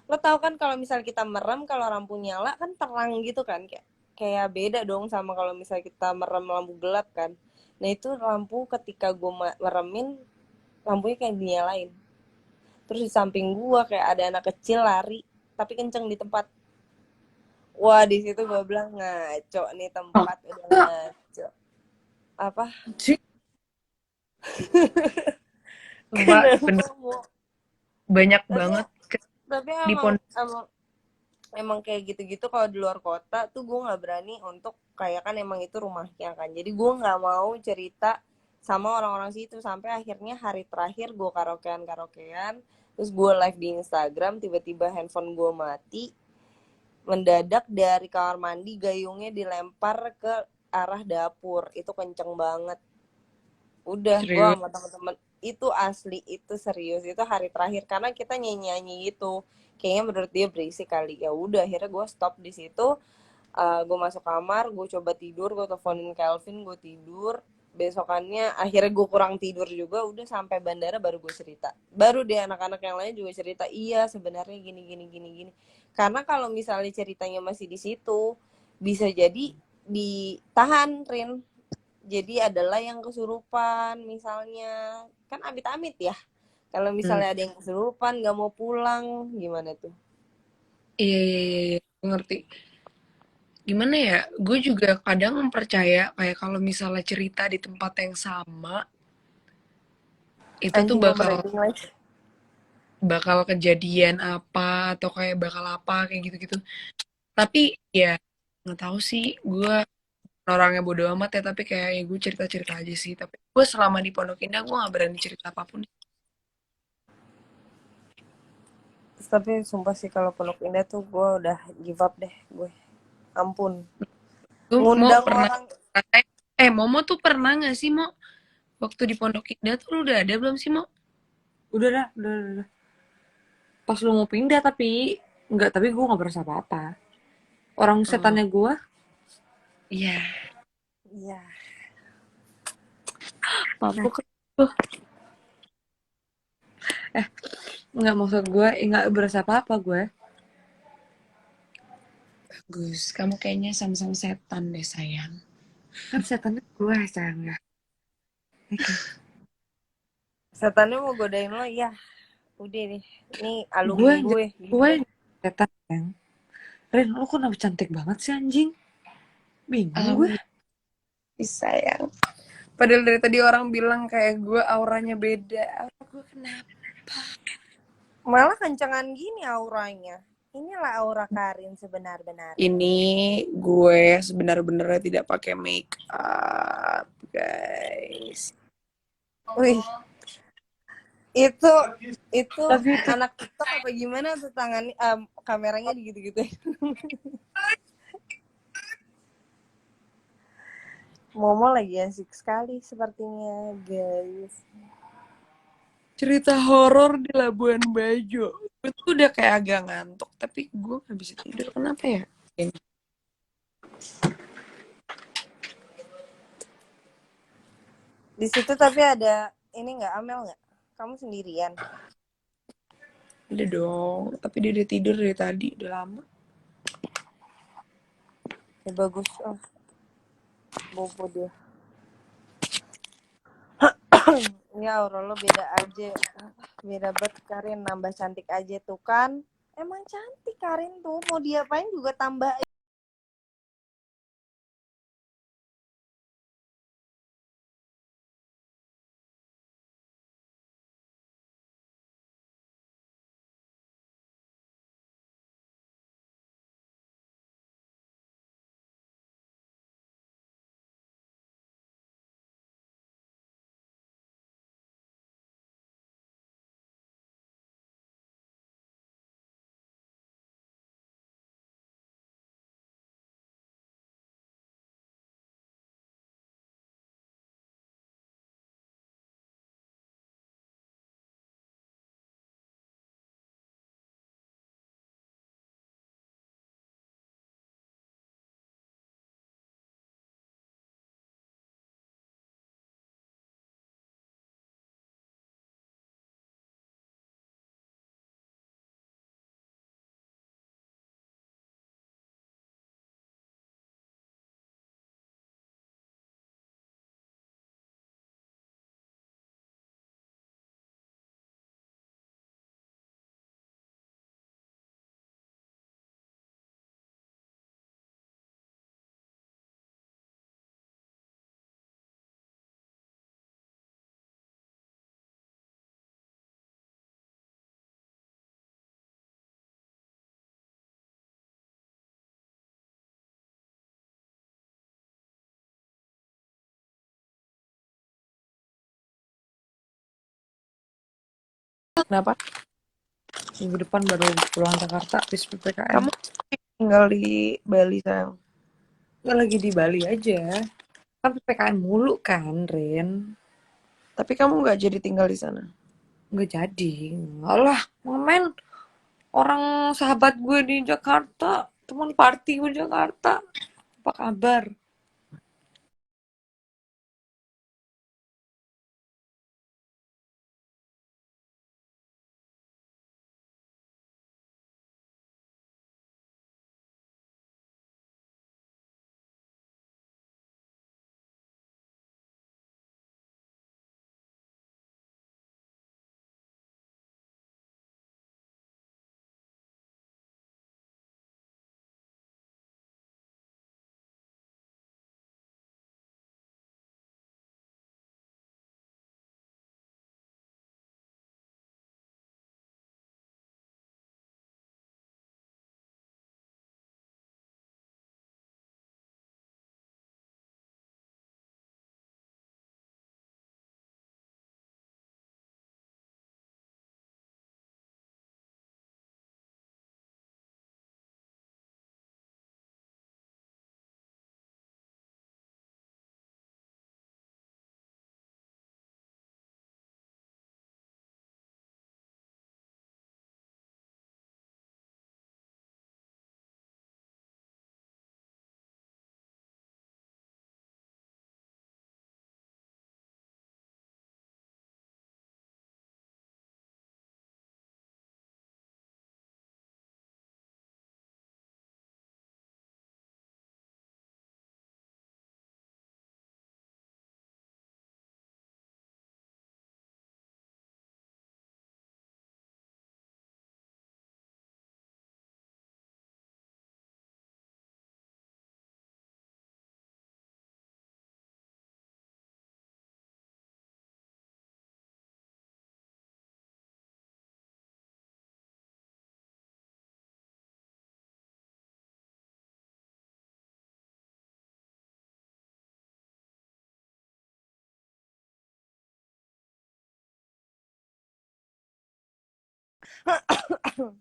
Speaker 3: Lo tau kan kalau misal kita merem, kalau lampu nyala kan terang gitu kan, kayak beda dong sama kalau misal kita merem lampu gelap kan. Nah itu lampu ketika gue meremin, lampunya kayak dinyalain. Terus di samping gue kayak ada anak kecil lari tapi kenceng di tempat. Wah di situ gue bilang ngaco nih tempat, udah ngaco. Apa?
Speaker 1: Bener. Banyak banget.
Speaker 3: Tapi emang kayak gitu-gitu kalau di luar kota tuh gue nggak berani untuk kayak kan emang itu rumahnya kan. Jadi gue nggak mau cerita sama orang-orang situ sampai akhirnya hari terakhir gue karaokean, terus gue live di Instagram, tiba-tiba handphone gue mati. Mendadak dari kamar mandi gayungnya dilempar ke arah dapur, itu kenceng banget. Udah gue sama temen-temen itu asli, itu serius, itu hari terakhir karena kita nyanyi itu kayaknya menurut dia berisik kali. Ya udah akhirnya gue stop di situ. Gue masuk kamar, gue coba tidur, gue teleponin Kelvin, gue tidur. Besokannya akhirnya gue kurang tidur juga, udah sampai bandara baru gue cerita, baru deh anak-anak yang lain juga cerita, iya sebenarnya gini. Karena kalau misalnya ceritanya masih di situ bisa jadi ditahan, Rin. Jadi adalah yang kesurupan misalnya, kan amit-amit ya. Kalau misalnya ada yang kesurupan nggak mau pulang, gimana tuh?
Speaker 1: Iya, ngerti. Gimana ya, gue juga kadang percaya kayak kalau misalnya cerita di tempat yang sama, itu tuh bakal kejadian apa atau kayak bakal apa kayak gitu-gitu. Tapi ya nggak tahu sih, gue orangnya bodo amat ya, tapi kayak ya gue cerita-cerita aja sih. Tapi gue selama di Pondok Indah gue nggak berani cerita apapun.
Speaker 3: Tapi sumpah sih kalau Pondok Indah tuh gue udah give up deh, gue ampun.
Speaker 1: Ngundang orang. Momo tuh pernah nggak sih Mo waktu di Pondok Indah tuh lu udah ada belum sih Mo?
Speaker 4: Udah. Pas lu mau pindah tapi gue nggak berasa apa-apa. Orang setannya gue.
Speaker 1: Iya.
Speaker 4: Mabuk tuh. Nggak, maksud gue nggak berasa apa-apa gue.
Speaker 1: Bagus, kamu kayaknya sama-sama setan deh sayang.
Speaker 4: Kan setannya gue sayang ya.
Speaker 3: Setannya mau godain lo ya. Udah nih, ini alumni gue.
Speaker 4: Gue setan yang. Ren, lo kenapa cantik banget sih anjing? Bingung gue.
Speaker 1: Ih, sayang. Padahal dari tadi orang bilang kayak gue auranya beda. Aura gue kenapa?
Speaker 3: Malah kencengan gini auranya. Inilah aura Karin sebenar-benarnya.
Speaker 1: Ini gue sebenar-benarnya tidak pakai make up, guys.
Speaker 3: Wih, itu
Speaker 4: Tapi itu
Speaker 3: anak TikTok apa gimana tuh tangan kameranya gitu-gitu. Momo lagi asik sekali sepertinya, guys.
Speaker 1: Cerita horor di Labuan Bajo. Gue tuh udah kayak agak ngantuk, tapi gue gak bisa tidur. Kenapa ya?
Speaker 3: Di situ tapi ada ini nggak, Amel nggak? Kamu sendirian?
Speaker 1: Udah dong, tapi dia udah tidur dari tadi, udah lama.
Speaker 3: Ya bagus. Oh, bobo dia. Ya aura lo beda aja. Beda banget Karin, nambah cantik aja tuh kan. Emang cantik Karin tuh, mau diapain juga tambah.
Speaker 1: Kenapa?
Speaker 4: minggu depan baru pulang Jakarta habis PPKM.
Speaker 1: Kamu tinggal di Bali, sayang?
Speaker 4: Nggak lagi di Bali aja. Kan PPKM mulu kan, Ren.
Speaker 1: Tapi kamu nggak jadi tinggal di sana?
Speaker 4: Nggak jadi. Nggak lah, ngamen. Orang sahabat gue di Jakarta, teman party gue di Jakarta. Apa kabar?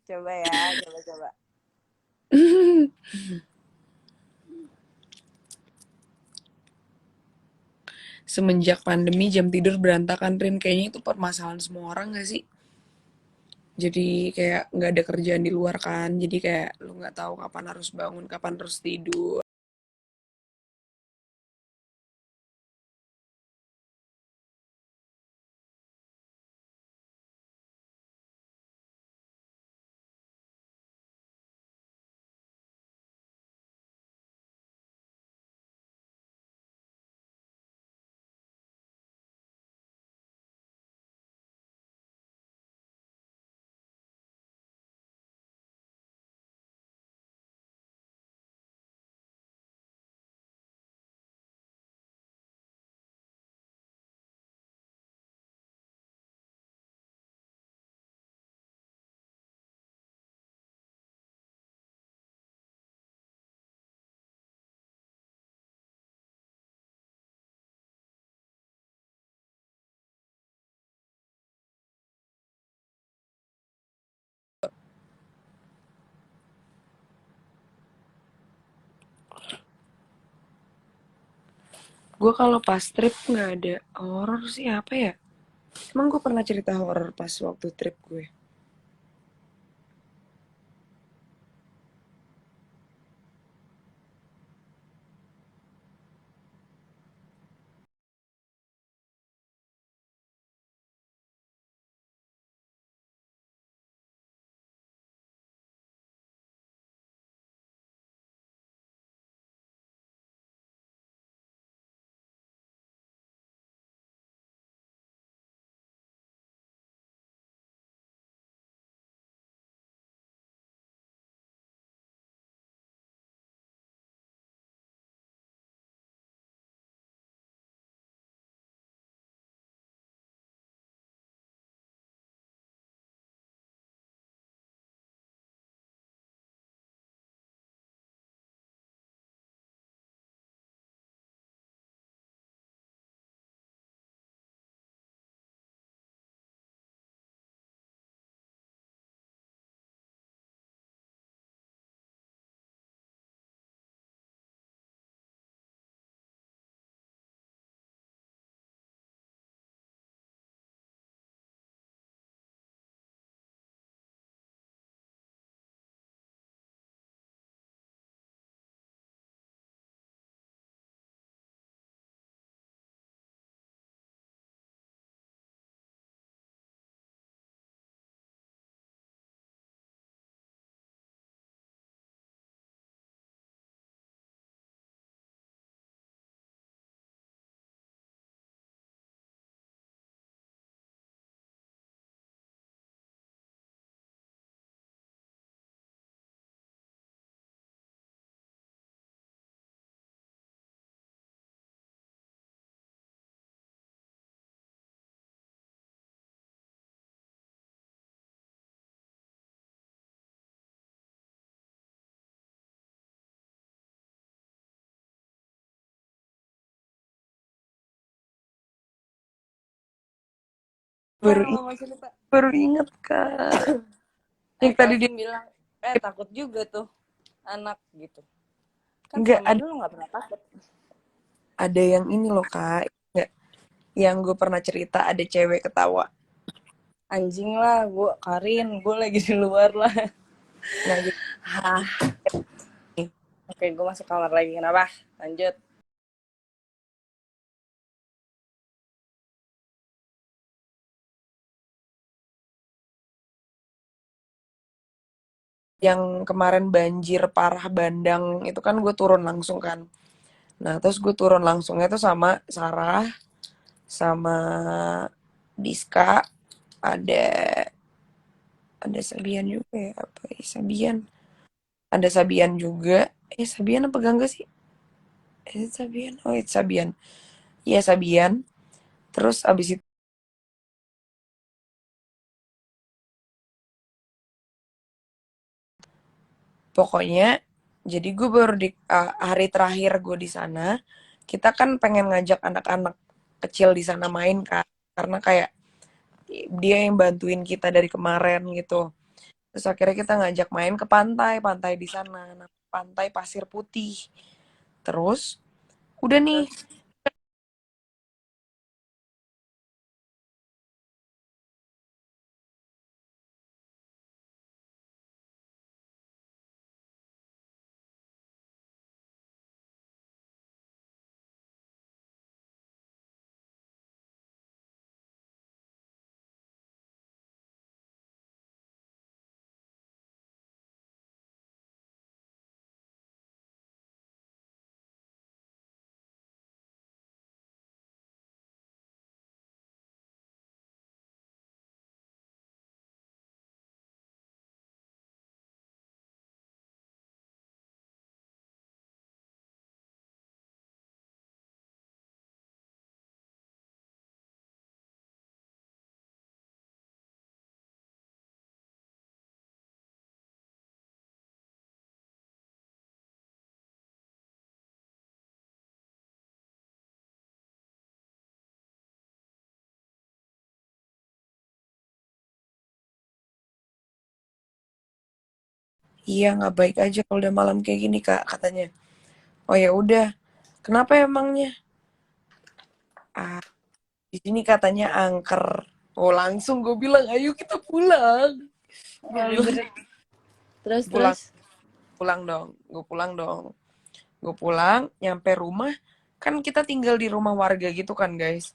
Speaker 3: Coba ya, coba.
Speaker 1: Semenjak pandemi jam tidur berantakan, Rin. Kayaknya itu permasalahan semua orang gak sih? Jadi kayak nggak ada kerjaan di luar kan. Jadi kayak lu nggak tahu kapan harus bangun, kapan harus tidur. Gue kalau pas trip nggak ada horor sih, apa ya? Emang gue pernah cerita horor pas waktu trip gue?
Speaker 3: Apa
Speaker 1: Baru
Speaker 3: yang lo mau cerita?
Speaker 1: baru inget kak. Yang tadi dia
Speaker 3: Kevin bilang, takut juga tuh anak gitu. Kan
Speaker 1: nggak
Speaker 3: selama ini lo nggak pernah takut.
Speaker 1: ada yang ini loh kak. Nggak, yang gue pernah cerita ada cewek ketawa.
Speaker 3: Anjing lah, Karin, gue lagi di luar lah.
Speaker 1: Nah jadi
Speaker 3: Hah. Oke, gue masuk kamar lagi. Kenapa? Lanjut.
Speaker 1: yang kemarin banjir parah bandang itu kan gue turun langsung kan. Nah terus gue turun langsungnya tuh sama Sarah, sama Diska, ada Sabian juga ya, apa ya, Sabian. Ada Sabian juga. Sabian apa Gangga sih? Sabian. Oh, itu Sabian. Iya, Sabian. Terus abis itu pokoknya jadi gue baru di hari terakhir gue di sana, kita kan pengen ngajak anak-anak kecil di sana main kan. Karena kayak dia yang bantuin kita dari kemarin gitu. Terus akhirnya kita ngajak main ke pantai di sana, pantai Pasir Putih. Terus udah nih, iya nggak baik aja kalau udah malam kayak gini kak katanya. Oh ya udah, kenapa emangnya? Ah, di sini katanya angker. Oh langsung gue bilang, ayo kita pulang. Gue bilang
Speaker 5: Terus
Speaker 1: pulang,
Speaker 5: terus.
Speaker 1: pulang dong. Gue pulang dong. Gue pulang, nyampe rumah. Kan kita tinggal di rumah warga gitu kan guys.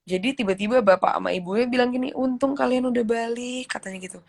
Speaker 1: Jadi tiba-tiba bapak sama ibunya bilang gini, untung kalian udah balik, katanya gitu.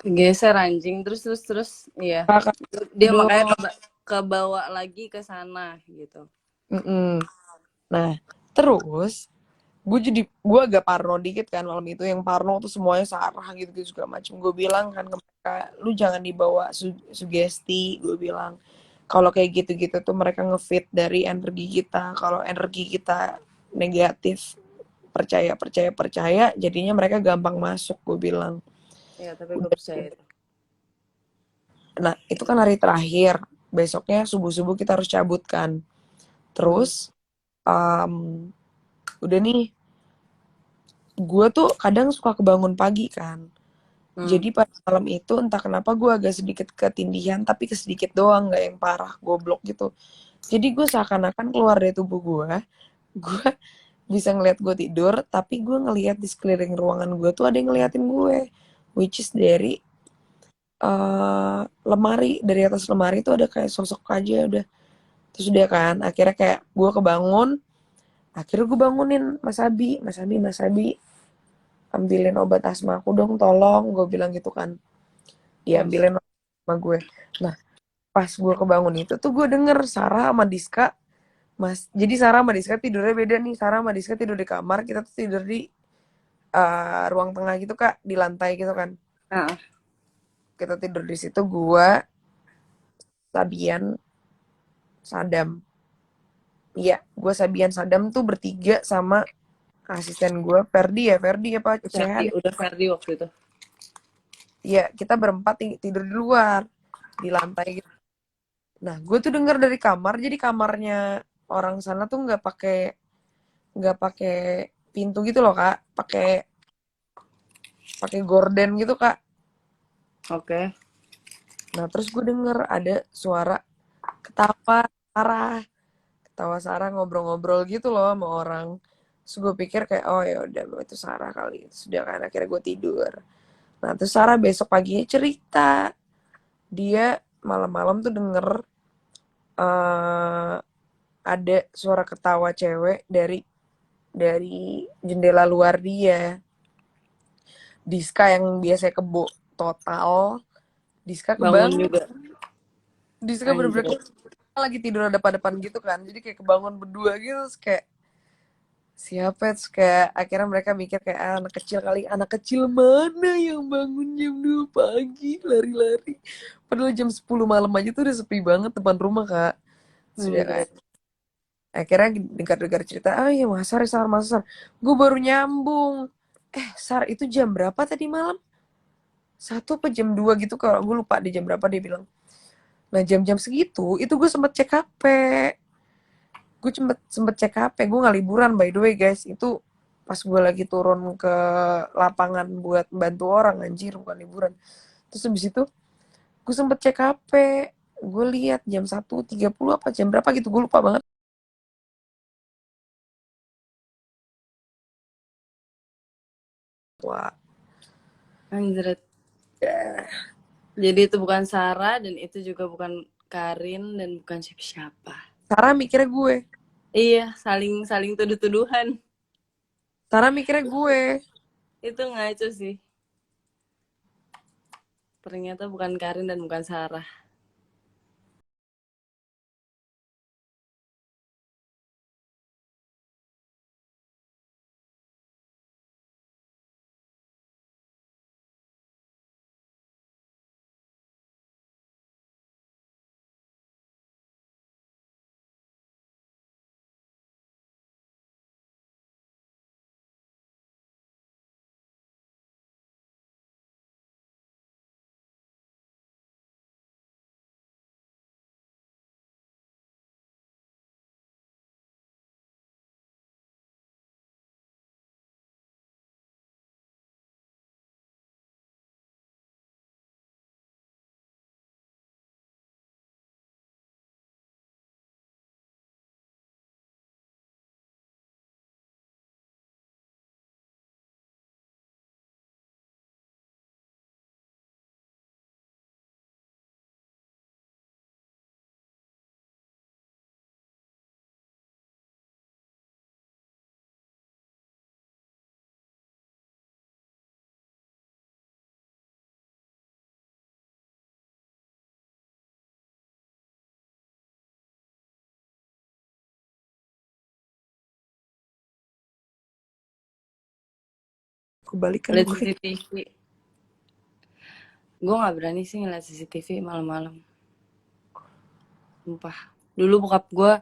Speaker 5: Kegeser anjing. Terus. Iya.
Speaker 1: Kakak,
Speaker 5: Dia
Speaker 1: aduh.
Speaker 5: makanya kebawa lagi ke sana gitu.
Speaker 1: Mm-mm. Nah, terus gue agak parno dikit kan malam itu, yang parno tuh semuanya Sarah gitu gitu segala macem. Gue bilang kan ke mereka, lu jangan dibawa sugesti. Gue bilang kalau kayak gitu-gitu tuh mereka ngefit dari energi kita. Kalau energi kita negatif, percaya, jadinya mereka gampang masuk. Gue bilang.
Speaker 5: Iya, tapi gue
Speaker 1: Udah.
Speaker 5: percaya itu.
Speaker 1: Nah itu kan hari terakhir, besoknya subuh-subuh kita harus cabut kan. Terus udah nih, gue tuh kadang suka kebangun pagi kan. Jadi pada malam itu entah kenapa gue agak sedikit ketindihan, tapi kesedikit doang, nggak yang parah, goblok gitu. Jadi gue seakan-akan keluar dari tubuh gue bisa ngeliat gue tidur, tapi gue ngeliat di sekeliling ruangan gue tuh ada yang ngeliatin gue, which is dari lemari, dari atas lemari tuh ada kayak sosok aja udah. Terus udah kan, akhirnya kayak gue kebangun, akhirnya gue bangunin Mas Abi, ambilin obat asma aku dong, tolong, gue bilang gitu kan. Diambilin sama gue. Nah, pas gue kebangun itu tuh gue denger Sarah sama Diska, jadi Sarah sama Diska tidurnya beda nih. Sarah sama Diska tidur di kamar, kita tuh tidur di ruang tengah gitu Kak, di lantai gitu kan.
Speaker 5: Heeh.
Speaker 1: Kita tidur di situ, gue, Sabian, Sadam. Iya, gue Sabian Sadam tuh bertiga sama asisten gue, Ferdi apa Cehan.
Speaker 5: Udah Ferdi waktu itu.
Speaker 1: Iya, kita berempat tidur di luar, di lantai gitu. Nah, gue tuh denger dari kamar, jadi kamarnya orang sana tuh nggak pakai pintu gitu loh Kak, pakai gorden gitu Kak.
Speaker 5: Oke.
Speaker 1: Nah, terus gue denger ada suara ketawa Sarah ngobrol-ngobrol gitu loh sama orang. Terus gue pikir kayak, oh ya udah itu Sarah kali. Sudah kan akhirnya gue tidur. Nah, terus Sarah besok paginya cerita, dia malam-malam tuh denger eh ada suara ketawa cewek dari jendela luar dia. Diska yang biasanya kebo total, Diska
Speaker 5: Bangun
Speaker 1: kebangun.
Speaker 5: juga.
Speaker 1: Diska bener-bener
Speaker 5: Anjir.
Speaker 1: lagi tidur depan-depan gitu kan. Jadi kayak kebangun berdua gitu, terus kayak siapa ya? Terus kayak akhirnya mereka mikir kayak anak kecil kali, anak kecil mana yang bangun jam 2 pagi lari-lari. Padahal jam 10 malam aja tuh udah sepi banget depan rumah Kak. Sudah kan.
Speaker 5: Anjir.
Speaker 1: Akhirnya dengar-dengar cerita, ah iya Mas Sar. Gue baru nyambung. Sar itu jam berapa tadi malam? 1 apa jam 2 gitu, kalau gue lupa di jam berapa dia bilang. Nah jam-jam segitu, itu gue sempet cek HP. Gue sempet cek HP, gue gak liburan by the way guys. Itu pas gue lagi turun ke lapangan buat bantu orang, anjir bukan liburan. Terus habis itu gue sempet cek HP, gue lihat jam 1:30 apa jam berapa gitu, gue lupa banget. Wah,
Speaker 5: Anjir.
Speaker 1: ya.
Speaker 5: Jadi itu bukan Sarah dan itu juga bukan Karin dan bukan siapa-siapa.
Speaker 1: Sarah mikirnya gue.
Speaker 5: Iya, saling tuduh-tuduhan.
Speaker 1: Sarah mikirnya gue.
Speaker 5: Itu ngaco sih. Ternyata bukan Karin dan bukan Sarah.
Speaker 1: Kebalikan
Speaker 5: Lihat
Speaker 1: gue.
Speaker 5: CCTV. Gue gak berani sih ngeliat CCTV malam-malam. Sumpah. Dulu bokap gue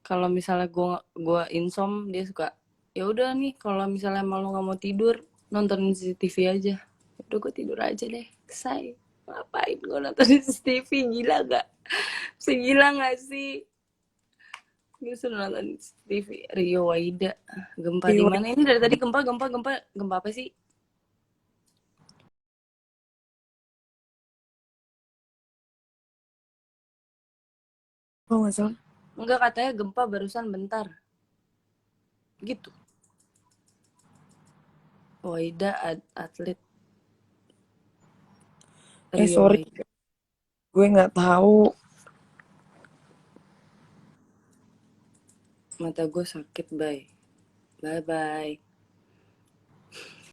Speaker 5: kalau misalnya gue insom, dia suka, ya udah nih kalau misalnya malu nggak mau tidur, nontonin CCTV aja. Udah gue tidur aja deh, say. Ngapain gue nontonin CCTV, gila gak? Segila gak sih? Gue sudah nonton CCTV. Rio Waida, gempa di mana ini dari tadi? Gempa apa sih?
Speaker 1: Oh nggak salah.
Speaker 5: Enggak, katanya gempa barusan bentar. Gitu. Waida atlet Rio
Speaker 4: Sorry,
Speaker 5: Waida.
Speaker 4: gue nggak tahu.
Speaker 5: Mata gue sakit, bye. Bye-bye.